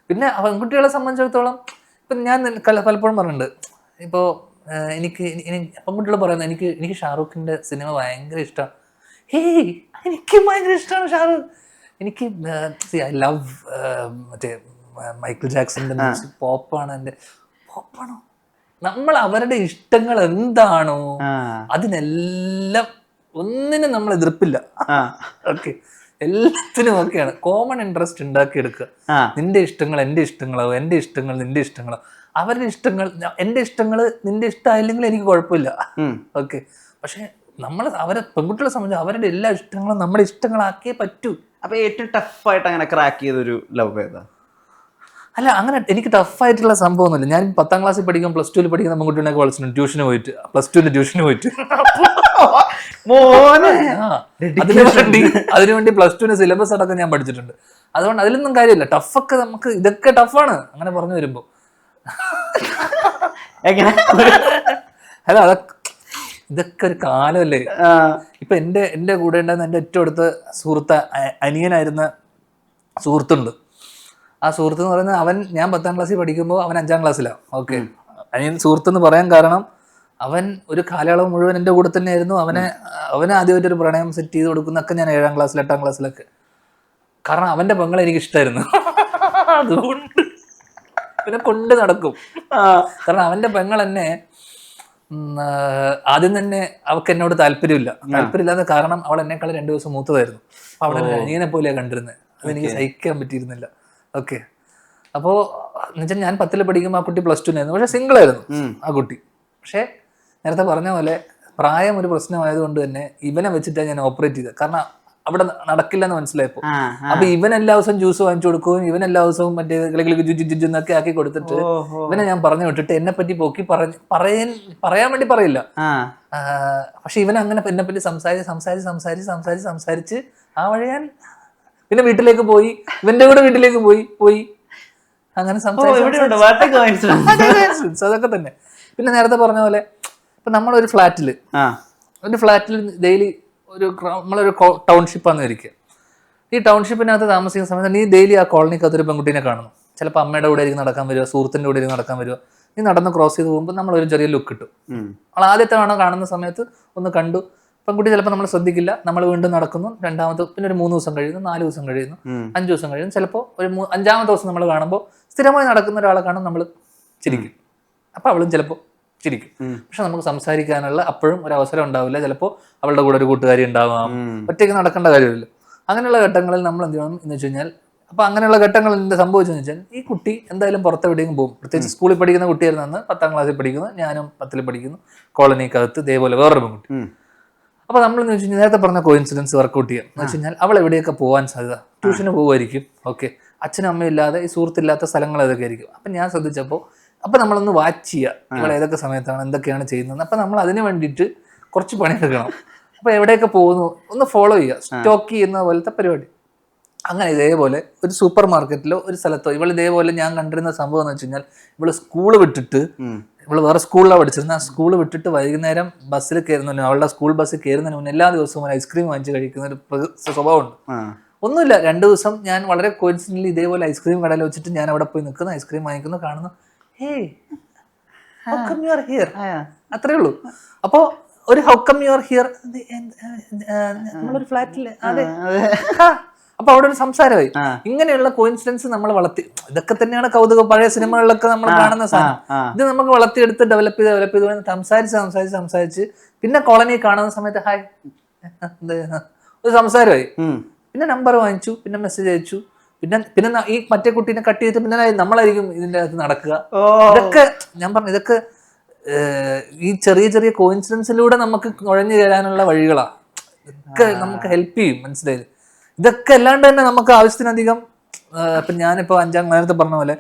പിന്നെ പെൺകുട്ടികളെ സംബന്ധിച്ചിടത്തോളം ഇപ്പൊ ഞാൻ പലപ്പോഴും പറഞ്ഞിട്ടുണ്ട്, ഇപ്പോൾ എനിക്ക് പെൺകുട്ടികൾ പറയുന്നത് എനിക്ക് ഷാറൂഖിന്റെ സിനിമ ഭയങ്കര ഇഷ്ടമാണ്. എനിക്ക് ഭയങ്കര ഇഷ്ടമാണ് ഷാറൂഖ്. എനിക്ക് ഐ ലവ് മറ്റേ മൈക്കിൾ ജാക്സന്റെ മ്യൂസിക്, പോപ്പാണ് എൻ്റെ. പോപ്പാണോ? നമ്മൾ അവരുടെ ഇഷ്ടങ്ങൾ എന്താണോ അതിനെല്ലാം ഒന്നിനും നമ്മൾ എതിർപ്പില്ല. ഓക്കെ, എല്ലാത്തിനും ഓക്കെയാണ്. കോമൺ ഇൻട്രസ്റ്റ് ഉണ്ടാക്കിയെടുക്കുക. നിന്റെ ഇഷ്ടങ്ങൾ എൻ്റെ ഇഷ്ടങ്ങളോ, എൻ്റെ ഇഷ്ടങ്ങൾ നിന്റെ ഇഷ്ടങ്ങളോ, അവരുടെ ഇഷ്ടങ്ങൾ എൻ്റെ ഇഷ്ടങ്ങൾ നിന്റെ ഇഷ്ടമായില്ലെങ്കിൽ എനിക്ക് കുഴപ്പമില്ല. ഓക്കെ, പക്ഷെ അവരെ പെൺകുട്ടികളെ സംബന്ധിച്ച് അവരുടെ എല്ലാ ഇഷ്ടങ്ങളും നമ്മുടെ ഇഷ്ടങ്ങളാക്കിയേ പറ്റൂ. അപ്പൊ ഏറ്റവും ടഫായിട്ട് അങ്ങനെ ക്രാക്ക് ചെയ്തൊരു ലവ് ഏതാ? അല്ല, അങ്ങനെ എനിക്ക് ടഫായിട്ടുള്ള സംഭവമൊന്നുമില്ല. ഞാൻ 10ാം ക്ലാസ്സിൽ പഠിക്കും, +2 പഠിക്കുന്ന പെൺകുട്ടികളൊക്കെ വിളിച്ചിട്ടുണ്ട് ട്യൂഷന് പോയിട്ട്, +2 ട്യൂഷന് പോയിട്ട്. അതിനുവേണ്ടി +2 സിലബസ് അടക്കം ഞാൻ പഠിച്ചിട്ടുണ്ട്. അതുകൊണ്ട് അതിലൊന്നും കാര്യമില്ല. ടഫൊക്കെ നമുക്ക് ഇതൊക്കെ ടഫാണ് അങ്ങനെ പറഞ്ഞു വരുമ്പോ. അല്ല, ഇതൊക്കെ ഒരു കാലമല്ലേ. ഇപ്പൊ എൻ്റെ കൂടെ ഉണ്ടായിരുന്ന എൻ്റെ ഏറ്റവും അടുത്ത സുഹൃത്ത്, അനിയനായിരുന്ന സുഹൃത്തുണ്ട്. ആ സുഹൃത്ത് എന്ന് പറയുന്നത് ഞാൻ 10ാം ക്ലാസ്സിൽ പഠിക്കുമ്പോൾ അവൻ 5ാം ക്ലാസ്സിലാണ്. ഓക്കെ, അനിയൻ സുഹൃത്ത് പറയാൻ കാരണം അവൻ ഒരു കാലയളവ് മുഴുവൻ എൻ്റെ കൂടെ തന്നെ ആയിരുന്നു. അവനെ ആദ്യമായിട്ടൊരു പ്രണയം സെറ്റ് ചെയ്ത് കൊടുക്കുന്നൊക്കെ ഞാൻ 7ാം ക്ലാസ്സിൽ 8ാം ക്ലാസ്സിലൊക്കെ. കാരണം അവൻ്റെ പെങ്ങളെ എനിക്ക് ഇഷ്ടമായിരുന്നു. അതുകൊണ്ട് പിന്നെ കൊണ്ട് നടക്കും. കാരണം അവൻ്റെ പെങ്ങൾ എന്നെ ആദ്യം തന്നെ അവൾക്ക് എന്നോട് താല്പര്യമില്ലാത്ത കാരണം അവൾ എന്നെക്കാളും 2 ദിവസം മൂത്തതായിരുന്നു. അപ്പൊ അവളെ അനിയനെ പോലെയാണ് കണ്ടിരുന്നത്. അതെനിക്ക് സഹിക്കാൻ പറ്റിയിരുന്നില്ല. ഓക്കെ, അപ്പോൾ എന്നുവെച്ചാൽ ഞാൻ 10ൽ പഠിക്കുമ്പോൾ ആ കുട്ടി +2 ആയിരുന്നു. പക്ഷെ സിംഗിൾ ആയിരുന്നു ആ കുട്ടി. പക്ഷെ നേരത്തെ പറഞ്ഞ പോലെ പ്രായം ഒരു പ്രശ്നമായതുകൊണ്ട് തന്നെ ഇവനെ വെച്ചിട്ടാണ് ഞാൻ ഓപ്പറേറ്റ് ചെയ്തത്. കാരണം അവിടെ നടക്കില്ലെന്ന് മനസ്സിലായപ്പോ. അപ്പൊ ഇവൻ എല്ലാ ദിവസവും ജ്യൂസ് വാങ്ങിച്ചു കൊടുക്കുകയും ഇവൻ എല്ലാ ദിവസവും മറ്റേ ജുജുന്നൊക്കെ ആക്കി കൊടുത്തിട്ട് ഇവനെ ഞാൻ പറഞ്ഞു വിട്ടിട്ട് എന്നെ പറ്റി പോക്കി പറയാൻ വേണ്ടി പറയില്ല. പക്ഷെ ഇവൻ അങ്ങനെ എന്നെ പറ്റി സംസാരിച്ച് ആ വഴി ഞാൻ പിന്നെ വീട്ടിലേക്ക് പോയി, ഇവന്റെ കൂടെ വീട്ടിലേക്ക് പോയി അങ്ങനെ അതൊക്കെ തന്നെ. പിന്നെ നേരത്തെ പറഞ്ഞ പോലെ ഇപ്പൊ നമ്മളൊരു ഫ്ലാറ്റിൽ ഡെയിലി നമ്മളൊരു ടൗൺഷിപ്പാന്ന് ഇരിക്കുക. ഈ ടൗൺഷിപ്പിനകത്ത് താമസിക്കുന്ന സമയത്ത് നീ ഡെയിലി ആ കോളനിക്കകത്ത് ഒരു പെൺകുട്ടീനെ കാണുന്നു. ചിലപ്പോൾ അമ്മയുടെ കൂടെ ആയിരിക്കും നടക്കാൻ വരിക, സുഹൃത്തിൻ്റെ കൂടെ ആയിരിക്കും നടക്കാൻ വരിക. നീ നടന്ന് ക്രോസ് ചെയ്ത് പോകുമ്പോൾ നമ്മളൊരു ചെറിയ ലുക്ക് കിട്ടും. നമ്മൾ ആദ്യത്തെ തവണ കാണുന്ന സമയത്ത് ഒന്ന് കണ്ടു, പെൺകുട്ടി ചിലപ്പോൾ നമ്മൾ ശ്രദ്ധിക്കില്ല, നമ്മൾ വീണ്ടും നടക്കുന്നു. രണ്ടാമത്തെ പിന്നെ ഒരു 3 ദിവസം കഴിയുന്നു, 4 ദിവസം കഴിയുന്നു, 5 ദിവസം കഴിയുന്നു. ചിലപ്പോൾ ഒരു 5ാമത്തെ ദിവസം നമ്മൾ കാണുമ്പോൾ സ്ഥിരമായി നടക്കുന്ന ഒരാളെ കാണും, നമ്മൾ ചിരിക്കും. അപ്പോൾ അവളും ചിലപ്പോൾ ചിരിക്കും. പക്ഷെ നമുക്ക് സംസാരിക്കാനുള്ള അപ്പോഴും ഒരു അവസരം ഉണ്ടാവില്ല. ചിലപ്പോൾ അവളുടെ കൂടെ ഒരു കൂട്ടുകാരി ഉണ്ടാവാം, ഒറ്റയ്ക്ക് നടക്കേണ്ട കാര്യമില്ല. അങ്ങനെയുള്ള ഘട്ടങ്ങളിൽ നമ്മൾ എന്ത് ചെയ്യണം എന്ന് വെച്ച് കഴിഞ്ഞാൽ അപ്പോൾ അങ്ങനെയുള്ള ഘട്ടങ്ങൾ എന്താ സംഭവിച്ചതെന്ന് വെച്ചാൽ ഈ കുട്ടി എന്തായാലും പുറത്തെവിടെയും പോകും. പ്രത്യേകിച്ച് സ്കൂളിൽ പഠിക്കുന്ന കുട്ടിയായിരുന്നു അന്ന്, 10ാം ക്ലാസ്സിൽ പഠിക്കുന്നു, ഞാനും 10ൽ പഠിക്കുന്നു, കോളനിക്കകത്ത് ഇതേപോലെ വേറൊരു പെൺകുട്ടി. അപ്പോൾ നമ്മളെന്ന് വെച്ച് കഴിഞ്ഞാൽ നേരത്തെ പറഞ്ഞ കോയിൻസിഡൻസ് വർക്കൗട്ട് ചെയ്യാം എന്ന് വെച്ച് കഴിഞ്ഞാൽ അവൾ എവിടെയൊക്കെ പോകാൻ സാധ്യത, ട്യൂഷന് പോകുമായിരിക്കും, ഓക്കെ, അച്ഛനും അമ്മയും ഇല്ലാതെ ഈ സുഹൃത്തില്ലാത്ത സ്ഥലങ്ങൾ ഏതൊക്കെ ആയിരിക്കും. അപ്പം ഞാൻ ശ്രദ്ധിച്ചപ്പോൾ അപ്പം നമ്മളൊന്ന് വാച്ച് ചെയ്യുക ഇവൾ ഏതൊക്കെ സമയത്താണ് എന്തൊക്കെയാണ് ചെയ്യുന്നത്. അപ്പം നമ്മൾ അതിന് വേണ്ടിയിട്ട് കുറച്ച് പണിയെടുക്കണം. അപ്പോൾ എവിടെയൊക്കെ പോകുന്നു ഒന്ന് ഫോളോ ചെയ്യുക, സ്റ്റോക്ക് ചെയ്യുന്ന പോലത്തെ പരിപാടി. അങ്ങനെ ഇതേപോലെ ഒരു സൂപ്പർ മാർക്കറ്റിലോ ഒരു സ്ഥലത്തോ ഇവൾ ഇതേപോലെ ഞാൻ കണ്ടിരുന്ന സംഭവം എന്ന് വെച്ച് കഴിഞ്ഞാൽ ഇവള് സ്കൂള് വിട്ടിട്ട്, ഇവള് വേറെ സ്കൂളിലാണ് പഠിച്ചിരുന്നത്, ആ സ്കൂള് വിട്ടിട്ട് വൈകുന്നേരം ബസ്സിൽ കയറുന്നതിന്, അവളുടെ സ്കൂൾ ബസ്സിൽ കയറുന്നതിന് മുന്നേ എല്ലാ ദിവസവും ഒരു ഐസ്ക്രീം വാങ്ങിച്ച് കഴിക്കുന്ന ഒരു സ്വഭാവമുണ്ട്. ഒന്നുമില്ല, 2 ദിവസം ഞാൻ വളരെ കോയിൻസിഡന്റലി ഇതേപോലെ ഐസ്ക്രീം കടയിൽ വെച്ചിട്ട് ഞാൻ അവിടെ പോയി നിൽക്കുന്നു, ഐസ്ക്രീം വാങ്ങിക്കുന്നു, കാണുന്നു, hey how come you are here, അത്രേ ഉള്ളൂ. അപ്പോൾ ഒരു how come you are here, നമ്മളൊരു ഫ്ലാറ്റില്, അതെ, അപ്പൊ അവിടെ ഒരു സംസാരമായി. ഇങ്ങനെയുള്ള കോയിൻസിഡൻസ് നമ്മൾ വളർത്തി, ഇതൊക്കെ തന്നെയാണ് കൗതുകം. പഴയ സിനിമകളിലൊക്കെ നമ്മൾ കാണുന്ന സാധനം. ഇത് നമുക്ക് വളർത്തിയെടുത്ത് ഡെവലപ്പ് ചെയ്ത് സംസാരിച്ച് പിന്നെ കോളനി കാണുന്ന സമയത്ത് ഹായ് ഒരു സംസാരമായി. പിന്നെ നമ്പർ വാങ്ങിച്ചു, പിന്നെ മെസ്സേജ് അയച്ചു, പിന്നെ ഈ മറ്റേ കുട്ടീനെ കട്ട് ചെയ്തിട്ട് പിന്നെ നമ്മളായിരിക്കും ഇതിൻ്റെ അകത്ത് നടക്കുക. ഇതൊക്കെ ഞാൻ പറഞ്ഞു, ഇതൊക്കെ ഈ ചെറിയ ചെറിയ കോയിൻസിഡൻസിലൂടെ നമുക്ക് നുഴഞ്ഞു കയറാനുള്ള വഴികളാണ്. ഇതൊക്കെ നമുക്ക് ഹെൽപ്പ് ചെയ്യും, മനസ്സിലായത്. ഇതൊക്കെ അല്ലാണ്ട് തന്നെ നമുക്ക് ആവശ്യത്തിനധികം, ഇപ്പം ഞാനിപ്പോൾ നേരത്തെ പറഞ്ഞ പോലെ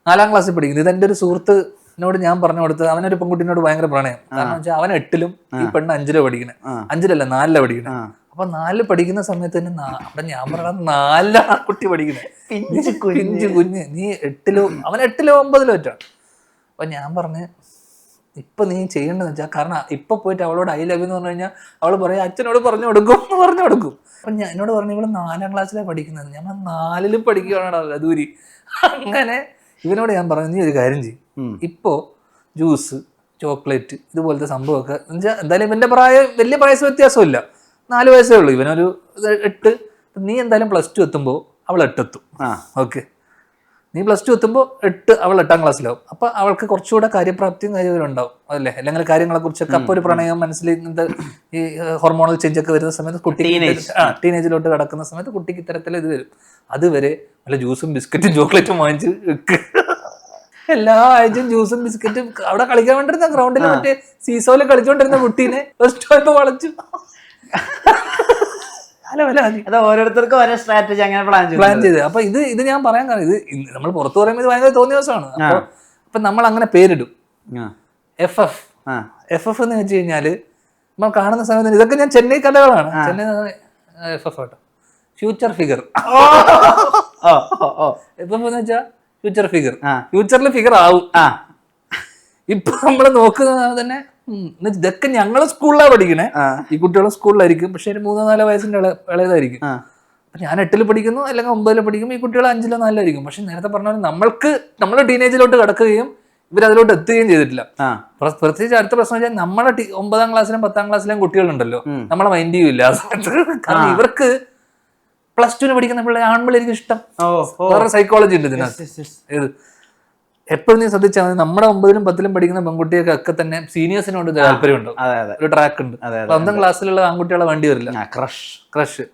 4ാം ക്ലാസ്സിൽ പഠിക്കുന്നത്, ഇതെൻ്റെ ഒരു സുഹൃത്തിനോട് ഞാൻ പറഞ്ഞു കൊടുത്തത്. അവനൊരു പെൺകുട്ടീനോട് ഭയങ്കര പ്രണയം. കാരണം വെച്ചാൽ അവൻ 8ലും ഈ പെണ്ണ് 5ലോ പഠിക്കണേ, 5ലല്ല 4ലാ പഠിക്കണേ. അപ്പൊ 4 പഠിക്കുന്ന സമയത്ത് തന്നെ അവിടെ ഞാൻ പറഞ്ഞ 4 കുട്ടി പഠിക്കണേ, പിഞ്ചു കുഞ്ഞ്, നീ 8ലോ അവൻ 8ലോ 9ലോ ഒറ്റാണ്. അപ്പൊ ഞാൻ പറഞ്ഞ് ഇപ്പൊ നീ ചെയ്യേണ്ടതെന്ന് വെച്ചാൽ, കാരണം ഇപ്പൊ പോയിട്ട് അവളോട് ഐ ലവ് എന്ന് പറഞ്ഞു കഴിഞ്ഞാൽ അവള് പറയാം അച്ഛനോട് പറഞ്ഞു കൊടുക്കും. അപ്പൊ ഞാൻ എന്നോട് പറഞ്ഞു ഇവള് 4ാം ക്ലാസ്സിലാണ് പഠിക്കുന്നത്. ഞാൻ 4ലും പഠിക്കുകയാണോ ദൂരി. അങ്ങനെ ഇവനോട് ഞാൻ പറഞ്ഞു, നീ ഒരു കാര്യം ചെയ്യും, ഇപ്പോ ജ്യൂസ്, ചോക്ലേറ്റ് ഇതുപോലത്തെ സംഭവമൊക്കെ എന്തായാലും ഇവന്റെ വലിയ വയസ്സ് വ്യത്യാസമില്ല, 4 വയസ്സേ ഉള്ളൂ, ഇവനൊരു 8. നീ എന്തായാലും +2 എത്തുമ്പോൾ അവൾ 8 എത്തും, ഓക്കെ. നീ +2 എത്തുമ്പോൾ 8, അവൾ 8ാം ക്ലാസ്സിലാവും. അപ്പൊ അവൾക്ക് കുറച്ചുകൂടെ കാര്യപ്രാപ്തിയും കാര്യവും ഉണ്ടാവും, അതല്ലേ, അല്ലെങ്കിൽ കാര്യങ്ങളെ കുറിച്ചൊക്കെ. അപ്പൊ ഒരു പ്രണയം മനസ്സിൽ ഈ ഹോർമോണൽ ചേഞ്ച് ഒക്കെ വരുന്ന സമയത്ത് കുട്ടി ടീനേജിലോട്ട് കടക്കുന്ന സമയത്ത് കുട്ടിക്ക് ഇത്തരത്തിൽ ഇത് വരും. അതുവരെ നല്ല ജ്യൂസും ബിസ്ക്കറ്റും ചോക്ലേറ്റും വാങ്ങിച്ച് എല്ലാ ആഴ്ചയും ജ്യൂസും ബിസ്ക്കറ്റും അവിടെ കളിക്കാൻ വേണ്ടിരുന്ന ഗ്രൗണ്ടിൽ മറ്റേ സീസോയില് കളിച്ചോണ്ടിരുന്ന കുട്ടീനെ +2 വളച്ചു. അത് ഓരോരുത്തർക്കും ഓരോ സ്ട്രാറ്റജി അങ്ങനെ പ്ലാൻ ചെയ്ത്. അപ്പൊ ഇത് ഞാൻ പറയാൻ കാരണം, ഇത് നമ്മൾ പുറത്തു പറയുമ്പോൾ ഇത് ഭയങ്കര തോന്നിയ ദിവസമാണ്. അപ്പൊ നമ്മൾ അങ്ങനെ പേരിടും, FF എന്ന് വെച്ച് കഴിഞ്ഞാല് നമ്മൾ കാണുന്ന സമയത്ത് ഇതൊക്കെ ഞാൻ ചെന്നൈ കഥകളാണ്. ചെന്നൈ FF കേട്ടോ, ഫ്യൂച്ചർ ഫിഗർ. FF എന്ന് വെച്ചാൽ ഫ്യൂച്ചർ ഫിഗർ, ഫ്യൂച്ചറിൽ ഫിഗർ ആവും. ഇപ്പൊ നമ്മള് നോക്കുന്നത് തന്നെ ഇതൊക്കെ ഞങ്ങള് സ്കൂളിലാണ് പഠിക്കണേ, ഈ കുട്ടികളും സ്കൂളിലായിരിക്കും, പക്ഷെ ഒരു 3-4 വയസ്സിന്റെ ഇളയതായിരിക്കും. ഞാൻ 8ൽ പഠിക്കുന്നു, അല്ലെങ്കിൽ 9ൽ പഠിക്കും, ഈ കുട്ടികൾ 5ലോ 4ലായിരിക്കും. പക്ഷെ നേരത്തെ പറഞ്ഞ നമ്മൾ ടീനേജിലോട്ട് കടക്കുകയും ഇവരതിലോട്ട് എത്തുകയും ചെയ്തിട്ടില്ല. പ്രത്യേകിച്ച് അടുത്ത പ്രശ്നം വെച്ചാൽ നമ്മളെ 9ാം ക്ലാസ്സിലും 10ാം ക്ലാസ്സിലും കുട്ടികളുണ്ടല്ലോ, നമ്മളെ മൈൻഡ് ചെയ്യില്ല. കാരണം ഇവർക്ക് +2 പഠിക്കുന്ന പിള്ളേർ ആൺപിള്ളേർക്ക് ഇഷ്ടം. വേറെ സൈക്കോളജി ഉണ്ട് ഇതിനകത്ത്. എപ്പോഴും നീ ശ്രദ്ധിച്ചാൽ മതി, നമ്മുടെ 9ലും 10ലും പഠിക്കുന്ന പെൺകുട്ടിയൊക്കെ തന്നെ സീനിയേഴ്സിനോട് താല്പര്യം ഉണ്ടാവും, ഒരു ട്രാക്ക് ഉണ്ട്. 10ാം ക്ലാസ്സിലുള്ള ആൺകുട്ടികളെ വേണ്ടി വരില്ല, ക്രഷ്.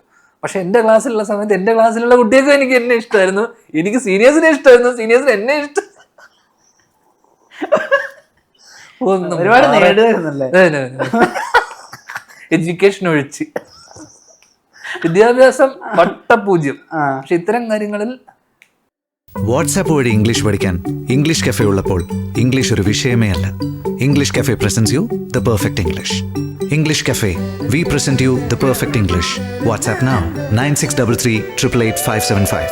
പക്ഷെ എന്റെ ക്ലാസ്സിലുള്ള സമയത്ത് എന്റെ ക്ലാസ്സിലുള്ള കുട്ടിയൊക്കെ എനിക്ക് എന്നെ ഇഷ്ടമായിരുന്നു, എനിക്ക് സീനിയേഴ്സിനെ ഇഷ്ടമായിരുന്നു, സീനിയേഴ്സിന് എന്നെ ഇഷ്ടം. എഡ്യൂക്കേഷൻ ഒഴിച്ച് വിദ്യാഭ്യാസം വട്ടപൂജ്യം. പക്ഷെ ഇത്തരം കാര്യങ്ങളിൽ വാട്സാപ്പ് വഴി ഇംഗ്ലീഷ് പഠിക്കാൻ ഇംഗ്ലീഷ് കഫേ ഉള്ളപ്പോൾ ഇംഗ്ലീഷ് ഒരു വിഷയമേ അല്ല. English cafe presents you the perfect English. English cafe, we present you the perfect English. WhatsApp now 9633 888 575.